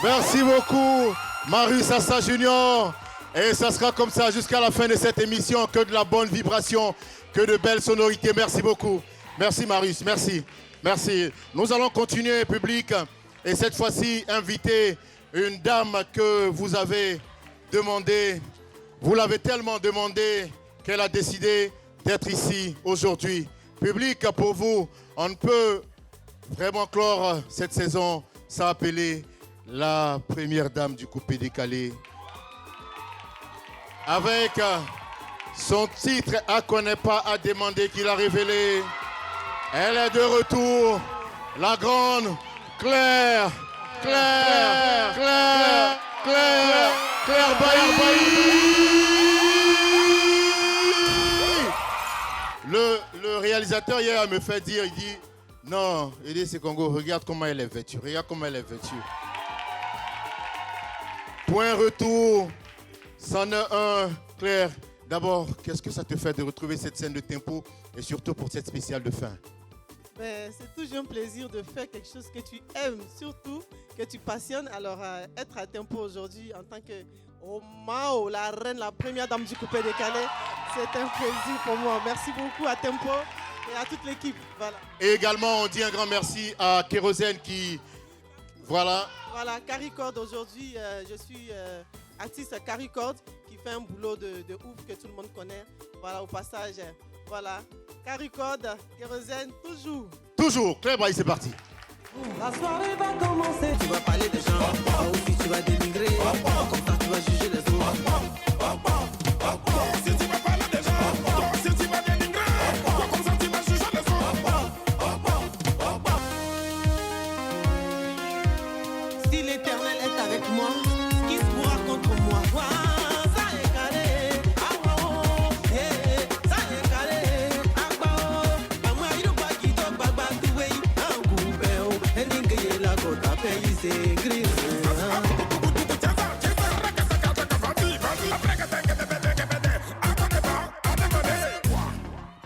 Merci beaucoup, Marie Sassa Junior. Et ça sera comme ça jusqu'à la fin de cette émission. Que de la bonne vibration, que de belles sonorités. Merci beaucoup. Merci Marius, merci. Merci. Nous allons continuer, public. Et cette fois-ci, inviter une dame que vous avez demandé. Vous l'avez tellement demandé qu'elle a décidé d'être ici aujourd'hui. Public, pour vous, on ne peut vraiment clore cette saison sans appeler la première dame du coupé décalé. Avec son titre « À connaît pas, à demander » qu'il a révélé. Elle est de retour, la grande Claire Bailly. Le réalisateur hier me fait dire, il dit, non, il dit, c'est Congo, regarde comment elle est vêtue, Point retour, 101, Claire. D'abord, qu'est-ce que ça te fait de retrouver cette scène de Tempo et surtout pour cette spéciale de fin? C'est toujours un plaisir de faire quelque chose que tu aimes, surtout que tu passionnes. Alors, être à Tempo aujourd'hui en tant que Mao, la reine, la première dame du coupé décalé, c'est un plaisir pour moi. Merci beaucoup à Tempo et à toute l'équipe. Voilà. Et également, on dit un grand merci à Kérosène qui... Voilà. Voilà, Caricord aujourd'hui, je suis artiste Caricord qui fait un boulot de ouf que tout le monde connaît. Voilà, au passage, voilà. Caricord, Kérosène, toujours. Toujours, Claire Bailly, c'est parti. La soirée va commencer. Tu vas parler des gens, aussi tu vas dénigrer. Comme ça tu vas juger les autres. Si tu vas parler des gens, si tu vas dénigrer. Comme ça tu vas juger les autres. Si l'Éternel est avec moi, qui se pourra contre moi? Ça est carré. Ça est carré. Moi il doit quitter Baba Toué. C'est gris.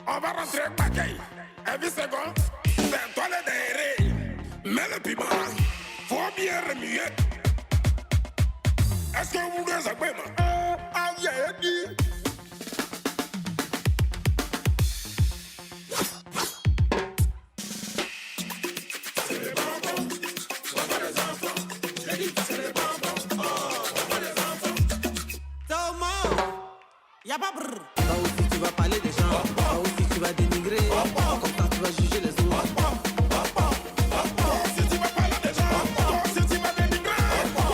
On va rentrer paquet. Et puis c'est bon. C'est toi le derrière. Mais le piment, faut bien remuer. Est-ce que vous voulez savoir? Ah, yeah, dit. Y'a pas brrr. Là aussi tu vas parler des gens. Là aussi tu vas dénigrer. Comme ça tu vas juger les autres. Si tu vas parler des gens, si tu vas dénigrer,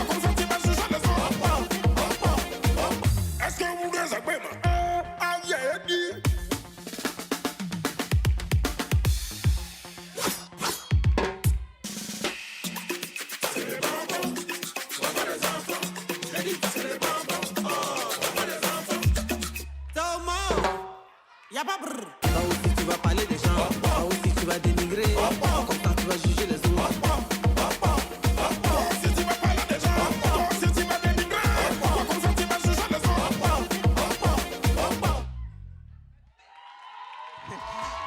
comme ça tu vas juger les autres. Est-ce que vous voulez savoir? Ah, yeah, dit. C'est les bonbons, on va les enfants. J'ai dit c'est les bonbons, on va les enfants. Y'a pas brrr. Là aussi tu vas parler des gens. Là aussi tu vas dénigrer. Comme ça tu vas juger les autres. Si tu vas parler des gens, si tu vas dénigrer, comme ça tu vas juger les autres.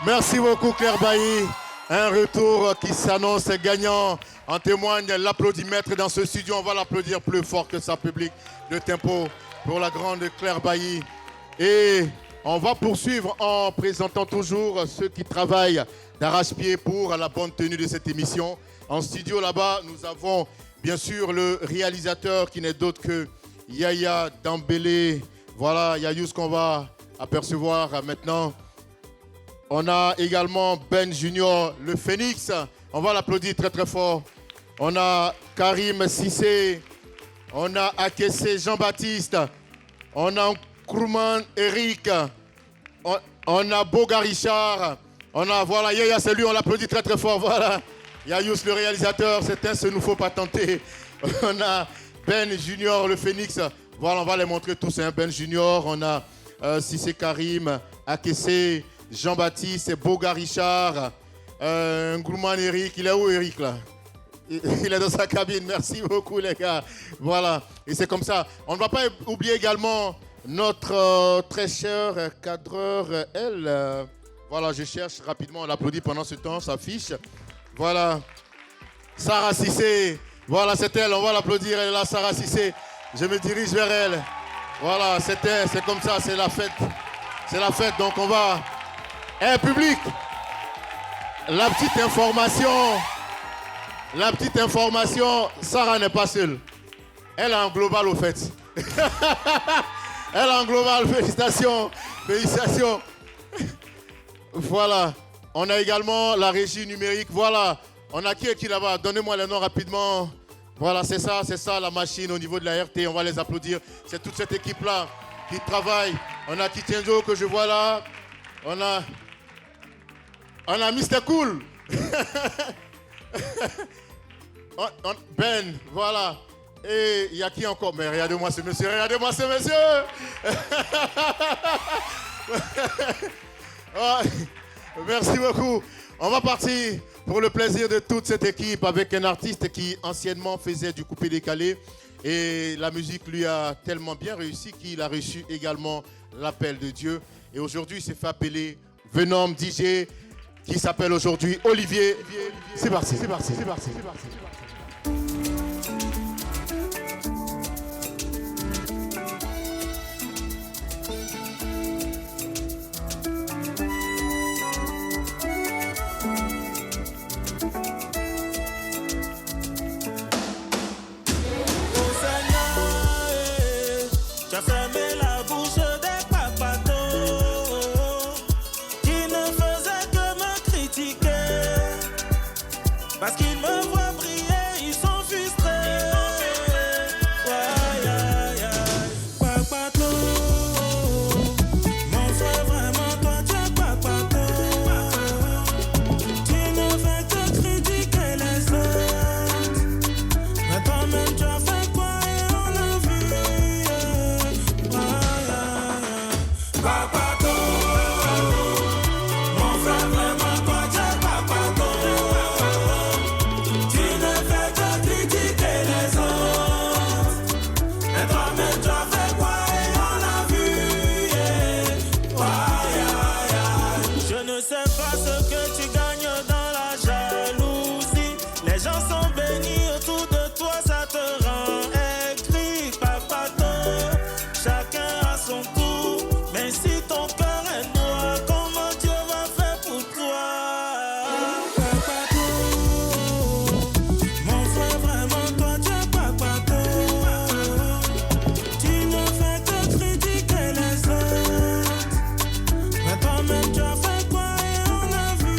Merci beaucoup Claire Bailly. Un retour qui s'annonce gagnant. En témoigne l'applaudimètre dans ce studio. On va l'applaudir plus fort que ça, public de Tempo, pour la grande Claire Bailly. Et on va poursuivre en présentant toujours ceux qui travaillent d'arrache-pied pour la bonne tenue de cette émission. En studio là-bas, nous avons bien sûr le réalisateur qui n'est d'autre que Yaya Dambélé. Voilà, Yayous qu'on va apercevoir maintenant. On a également Ben Junior, le Phénix. On va l'applaudir très très fort. On a Karim Sissé. On a Akessé Jean-Baptiste. On a Krouman Eric. On a Boga Richard. On a, voilà, Yaya, c'est lui, on l'applaudit très très fort. Voilà. Yayous, le réalisateur, c'est un ce nous faut pas tenter. On a Ben Junior, le Phénix. Voilà, on va les montrer tous. Hein. Ben Junior, on a Cissé Karim, Akessé, Jean-Baptiste, Boga Richard, Ngouman Eric. Il est où Eric là? Il est dans sa cabine. Merci beaucoup les gars. Voilà, et c'est comme ça. On ne va pas oublier également notre très cher cadreur, elle. Voilà, je cherche rapidement, on l'applaudit pendant ce temps, sa fiche. Voilà, Sarah Cissé. Voilà, c'est elle, on va l'applaudir, elle est là, Sarah Cissé. Je me dirige vers elle. Voilà, c'est comme ça, c'est la fête. C'est la fête, donc on va... public, la petite information, Sarah n'est pas seule. Elle est en global au fait. Elle est en global, félicitations. Voilà, on a également la régie numérique, voilà. On a qui là-bas? Donnez-moi les noms rapidement. Voilà, c'est ça la machine au niveau de la RT. On va les applaudir. C'est toute cette équipe-là qui travaille. On a Kitienzo que je vois là. On a Mr. Cool. Ben, voilà. Et il y a qui encore? Mais regardez-moi ce monsieur. Oh, merci beaucoup. On va partir pour le plaisir de toute cette équipe avec un artiste qui anciennement faisait du coupé-décalé. Et la musique lui a tellement bien réussi qu'il a reçu également l'appel de Dieu. Et aujourd'hui, il s'est fait appeler Venom DJ, qui s'appelle aujourd'hui Olivier. C'est parti. Tu as fermé la bouche des papatos qui ne faisaient que me critiquer parce qu'ils me voient briller, ils sont frustrés. Papato, mon frère, vraiment toi tu es papato. Tu ne fais que critiquer les autres, mais toi-même tu as fait quoi et on l'a vu. Papato, mon frère, vraiment toi tu es papato. Tu ne fais que critiquer les autres, mais toi-même tu as fait quoi et on l'a vu. Je ne sais pas ce que tu gagnes dans la jalousie. Les gens sont bénis autour de toi, ça te rend aigri. Papato, chacun a son tour. Mais si ton cœur est noir, comment Dieu va faire pour toi? Papato, mon frère, vraiment toi tu es papato. Tu ne fais que critiquer les autres, mais toi-même tu as fait quoi et on l'a vu.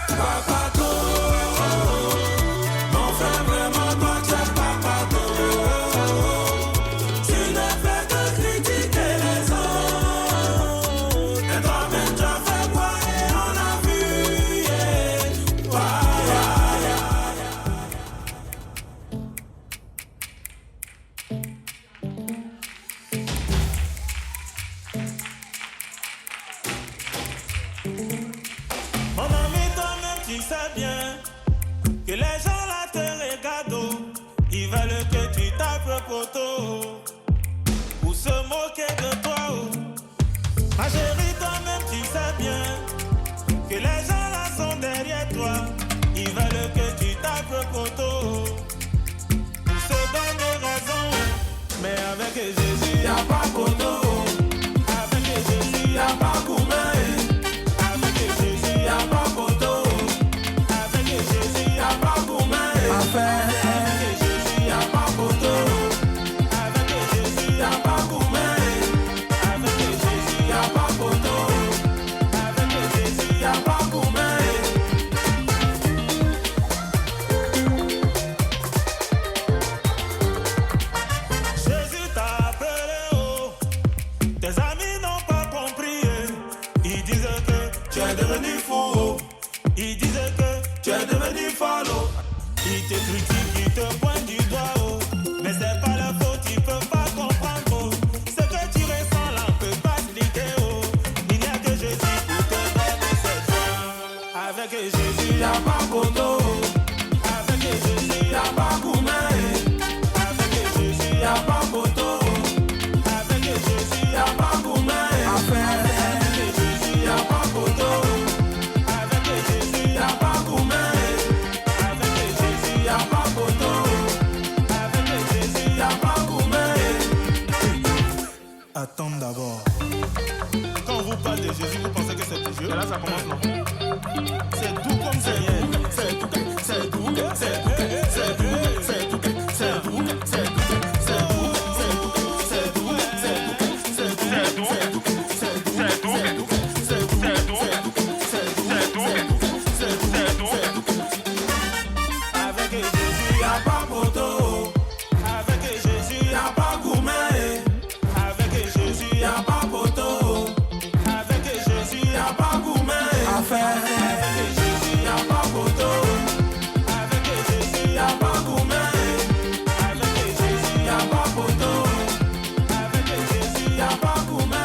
Papato, mon frère, vraiment toi tu es papato. Tu ne fais que critiquer les autres, mais toi-même tu as fait quoi et on l'a vu. Mon ami, toi-même tu sais bien que les gens là te regardent, ils veulent que tu tapes le poteau pour se moquer de toi. Ma chérie, toi-même tu sais bien que les gens là sont derrière toi, ils veulent que tu tapes le poteau pour se donner raison. Mais avec Jésus, y'a pas poteau. Avec Jésus, y'a pas coumé. Avec Jésus, y'a pas poteau. Avec Jésus, y'a pas coumé. Avec Jésus, y'a pas poteau. Avec Jésus, y'a pas coumé. Avec Jésus, y'a pas poteau. Avec Jésus, y'a pas coumé. Jésus t'a appelé, oh. Tes amis n'ont pas compris. Ils disent que tu es devenu fou, oh. te critiquent, ils te pointent du doigt, oh. Mais c'est pas leur faute, ils peuvent pas comprendre, oh. Ce que tu ressens là, on peut pas expliquer, oh. Il n'y a que Jésus pour te donner cette joie. Avec Jésus, y'a pas photo. Avec Jésus, y'a pas gourmet. Avec Jésus, y'a pas photo. Avec Jésus, y'a pas gourmet. Avec Jésus, y'a pas photo. Avec Jésus, y'a pas gourmet. Avec Jésus, y'a pas photo. Avec Jésus, y'a pas gourmet. Attends d'abord. Quand on vous parle de Jésus, vous pensez que c'est du jeu. Et là, ça commence non. C'est tout comme c'est rien. C'est tout, c'est tout, c'est tout, c'est tout, c'est tout, c'est tout, c'est tout, avec Jésus, y'a pas photo. Avec Jésus, y'a pas gourmet. Avec Jésus, y'a pas photo. Avec Jésus, y'a pas gourmet. Avec Jésus, y'a pas photo. Avec Jésus, y'a pas gourmet. Avec Jésus, y'a pas photo. Avec Jésus, y'a pas gourmet.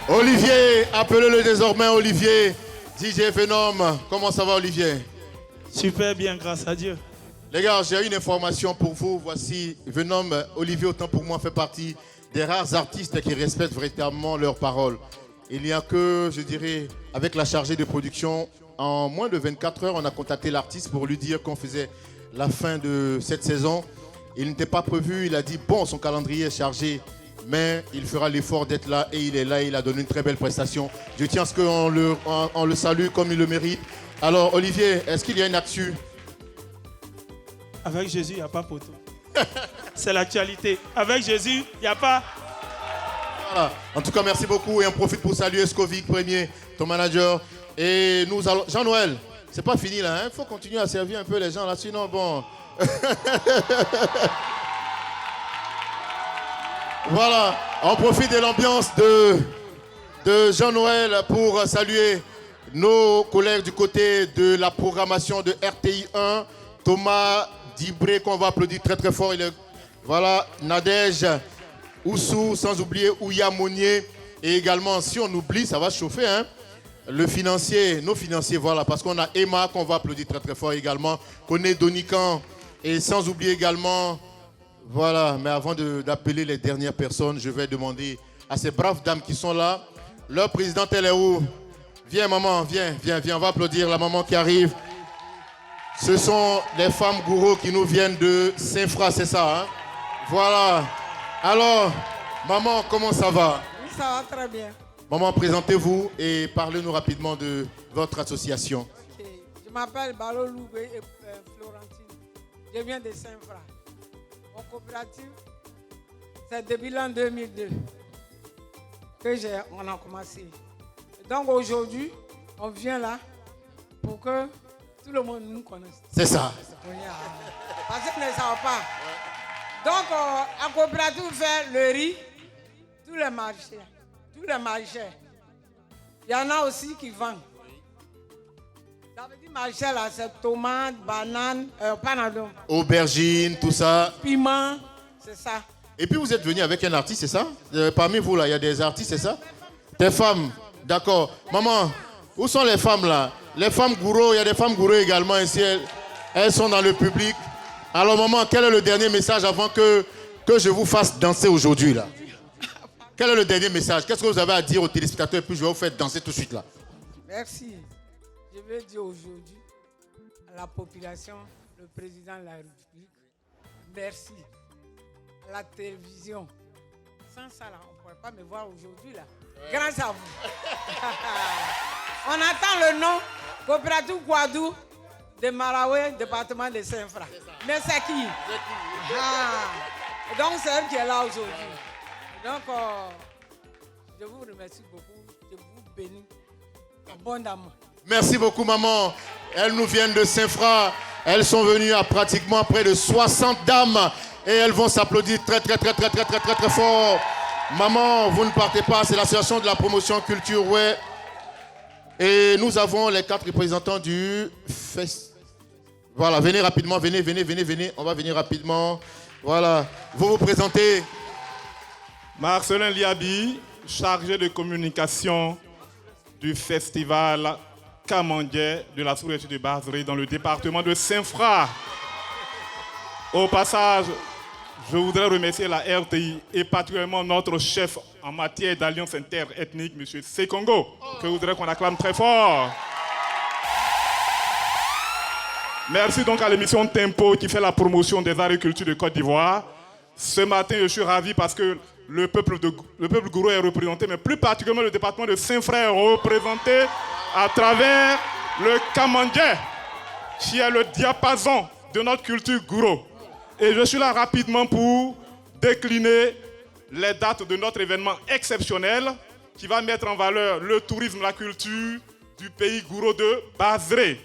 Olivier, appelez-le désormais Olivier. DJ Phénom, comment ça va Olivier? Super bien, grâce à Dieu. Les gars, j'ai une information pour vous. Voici, Phénom, Olivier, autant pour moi, fait partie des rares artistes qui respectent véritablement leurs paroles. Il n'y a que, je dirais, avec la chargée de production, en moins de 24 heures, on a contacté l'artiste pour lui dire qu'on faisait la fin de cette saison. Il n'était pas prévu, il a dit, bon, son calendrier est chargé, mais il fera l'effort d'être là et il est là, il a donné une très belle prestation. Je tiens à ce qu'on le salue comme il le mérite. Alors, Olivier, est-ce qu'il y a une actu? Avec Jésus, il n'y a pas photo. C'est l'actualité. Avec Jésus, il n'y a pas... Voilà. En tout cas, merci beaucoup et on profite pour saluer Scovic, premier, ton manager. Et nous allons... Jean-Noël, c'est pas fini là, il faut continuer à servir un peu les gens là, sinon bon... Voilà, on profite de l'ambiance de Jean-Noël pour saluer nos collègues du côté de la programmation de RTI 1, Thomas Dibré, qu'on va applaudir très très fort. Voilà, Nadège, Oussou, sans oublier Ouya Monnier. Et également, si on oublie, ça va chauffer, hein, le financier, nos financiers, voilà, parce qu'on a Emma qu'on va applaudir très très fort également, Koné Donican, et sans oublier également... Voilà, mais avant d'appeler les dernières personnes, je vais demander à ces braves dames qui sont là. Leur présidente, elle est où? Viens maman, viens, on va applaudir la maman qui arrive. Ce sont les femmes gourous qui nous viennent de Saint-Fra, c'est ça, hein? Voilà. Alors, maman, comment ça va? Oui, ça va très bien. Maman, présentez-vous et parlez-nous rapidement de votre association. Ok. Je m'appelle Balo Loubé et Florentine. Je viens de Saint-Fra. Mon coopérative, c'est depuis l'an 2002 que on a commencé. Donc aujourd'hui, on vient là pour que tout le monde nous connaisse. C'est ça. Parce qu'ils ne savent pas. Donc, la coopérative fait le riz, tous les marchés. Il y en a aussi qui vendent. Ça veut dire marché là, c'est tomates, bananes, panadon. Aubergines, tout ça. Piment, c'est ça. Et puis vous êtes venu avec un artiste, c'est ça? Parmi vous là, il y a des artistes, c'est ça? Des femmes, d'accord. Maman, où sont les femmes là? Les femmes gourous, il y a des femmes gourous également ici. Elles sont dans le public. Alors maman, quel est le dernier message avant que je vous fasse danser aujourd'hui là? Quel est le dernier message? Qu'est-ce que vous avez à dire aux téléspectateurs? Et puis je vais vous faire danser tout de suite là. Merci. Je veux dire aujourd'hui à la population, le président de la République, merci. À la télévision. Sans ça, là, on ne pourrait pas me voir aujourd'hui. Là. Ouais. Grâce à vous. On attend le nom, Coopérative Kouadou de Maraoué, département de Saint-Fra. Mais c'est qui? Donc c'est elle qui est là aujourd'hui. Donc, je vous remercie beaucoup. Je vous bénis abondamment. Merci beaucoup, maman. Elles nous viennent de Saint-Fra. Elles sont venues à pratiquement près de 60 dames. Et elles vont s'applaudir très fort. Maman, vous ne partez pas, c'est l'association de la promotion culture, ouais. Et nous avons les 4 représentants du fest. Voilà, venez rapidement, venez. On va venir rapidement. Voilà, vous vous présentez. Marcelin Liabi, chargé de communication du festival Kamandje de la sous-région de Bazré dans le département de Saint-Fra. Au passage, je voudrais remercier la RTI et particulièrement notre chef en matière d'alliance interethnique, M. Sekongo, que je voudrais qu'on acclame très fort. Merci donc à l'émission Tempo qui fait la promotion des agricultures de Côte d'Ivoire. Ce matin, je suis ravi parce que le peuple gourou est représenté, mais plus particulièrement le département de Saint-Fra est représenté à travers le Kamandje, qui est le diapason de notre culture gourou. Et je suis là rapidement pour décliner les dates de notre événement exceptionnel qui va mettre en valeur le tourisme, la culture du pays gourou de Bazré.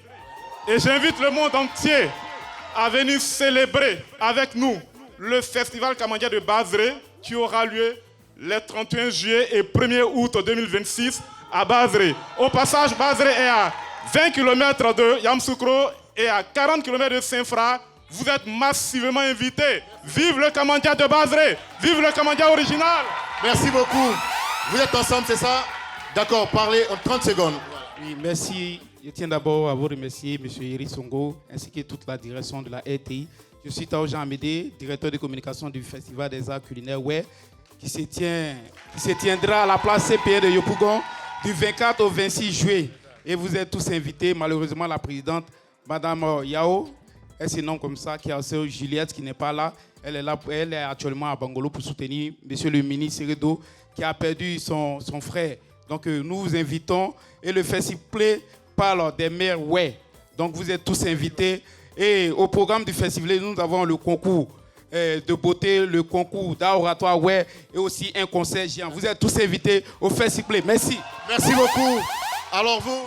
Et j'invite le monde entier à venir célébrer avec nous le festival Kamandje de Bazré qui aura lieu les 31 juillet et 1er août 2026 à Bazré. Au passage, Bazré est à 20 km de Yamoussoukro et à 40 km de Saint-Fra. Vous êtes massivement invités. Vive le Kamandje de Bazré. Vive le Kamandje original. Merci beaucoup. Vous êtes ensemble, c'est ça? D'accord, parlez en 30 secondes. Oui, merci. Je tiens d'abord à vous remercier, M. Iri Songo, ainsi que toute la direction de la RTI. Je suis Tao Jean Amédée, directeur de communication du Festival des Arts Culinaires WER, qui se tiendra à la place CPE de Yopougon du 24 au 26 juillet. Et vous êtes tous invités. Malheureusement, la présidente, Mme Yao, elle se nomme comme ça, qui a aussi Juliette qui n'est pas là. Elle est là, elle est actuellement à Bangolo pour soutenir M. le ministre Seredo qui a perdu son frère. Donc nous vous invitons et le festival parle des mères ouais. Donc vous êtes tous invités. Et au programme du festival, nous avons le concours de beauté, le concours d'art oratoire ouais et aussi un concert géant. Vous êtes tous invités au festival. Merci. Merci beaucoup. Alors vous,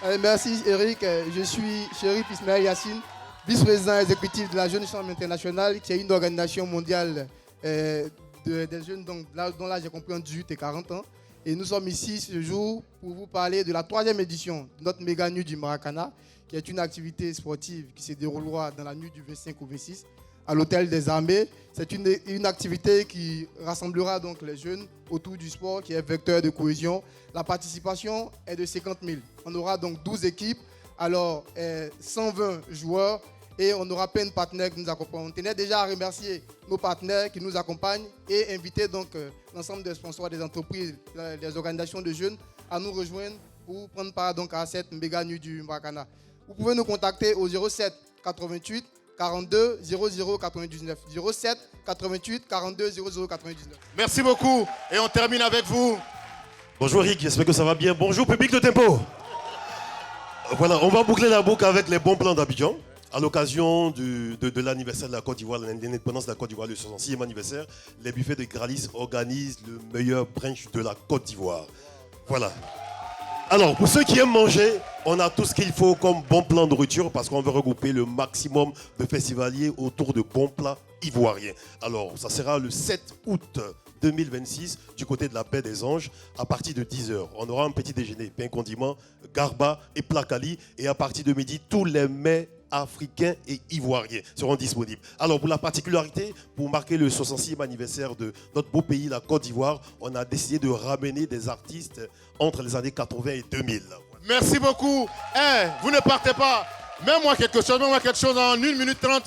monsieur. Merci Eric. Je suis Chérif Ismaël Yassine, vice-président exécutif de la Jeune Chambre Internationale, qui est une organisation mondiale des jeunes dont là j'ai compris en 18 et 40 ans. Et nous sommes ici ce jour pour vous parler de la 3e édition de notre méga nuit du Maracana, qui est une activité sportive qui se déroulera dans la nuit du 25 au 26 à l'Hôtel des Armées. C'est une activité qui rassemblera donc les jeunes autour du sport, qui est vecteur de cohésion. La participation est de 50 000. On aura donc 12 équipes, alors 120 joueurs et on aura plein de partenaires qui nous accompagnent. On tenait déjà à remercier nos partenaires qui nous accompagnent et inviter donc l'ensemble des sponsors, des entreprises, des organisations de jeunes à nous rejoindre pour prendre part donc à cette méga nuit du Maracana. Vous pouvez nous contacter au 07 88 42 00 99. 07 88 42 00 99. Merci beaucoup. Et on termine avec vous. Bonjour Eric, j'espère que ça va bien. Bonjour public de Tempo. Voilà, on va boucler la boucle avec les bons plans d'Abidjan. À l'occasion de l'anniversaire de la Côte d'Ivoire, l'indépendance de la Côte d'Ivoire, le 66e anniversaire, les buffets de Gralis organisent le meilleur brunch de la Côte d'Ivoire. Voilà. Alors, pour ceux qui aiment manger, on a tout ce qu'il faut comme bon plan de nourriture parce qu'on veut regrouper le maximum de festivaliers autour de bons plats ivoiriens. Alors, ça sera le 7 août 2026 du côté de la baie des Anges à partir de 10h. On aura un petit déjeuner, pain condiment, garba et placali. Et à partir de midi, tous les mets africains et ivoiriens seront disponibles. Alors pour la particularité, pour marquer le 66e anniversaire de notre beau pays, la Côte d'Ivoire, on a décidé de ramener des artistes entre les années 80 et 2000. Merci beaucoup. Vous ne partez pas. Mets-moi quelque chose en 1 minute 30.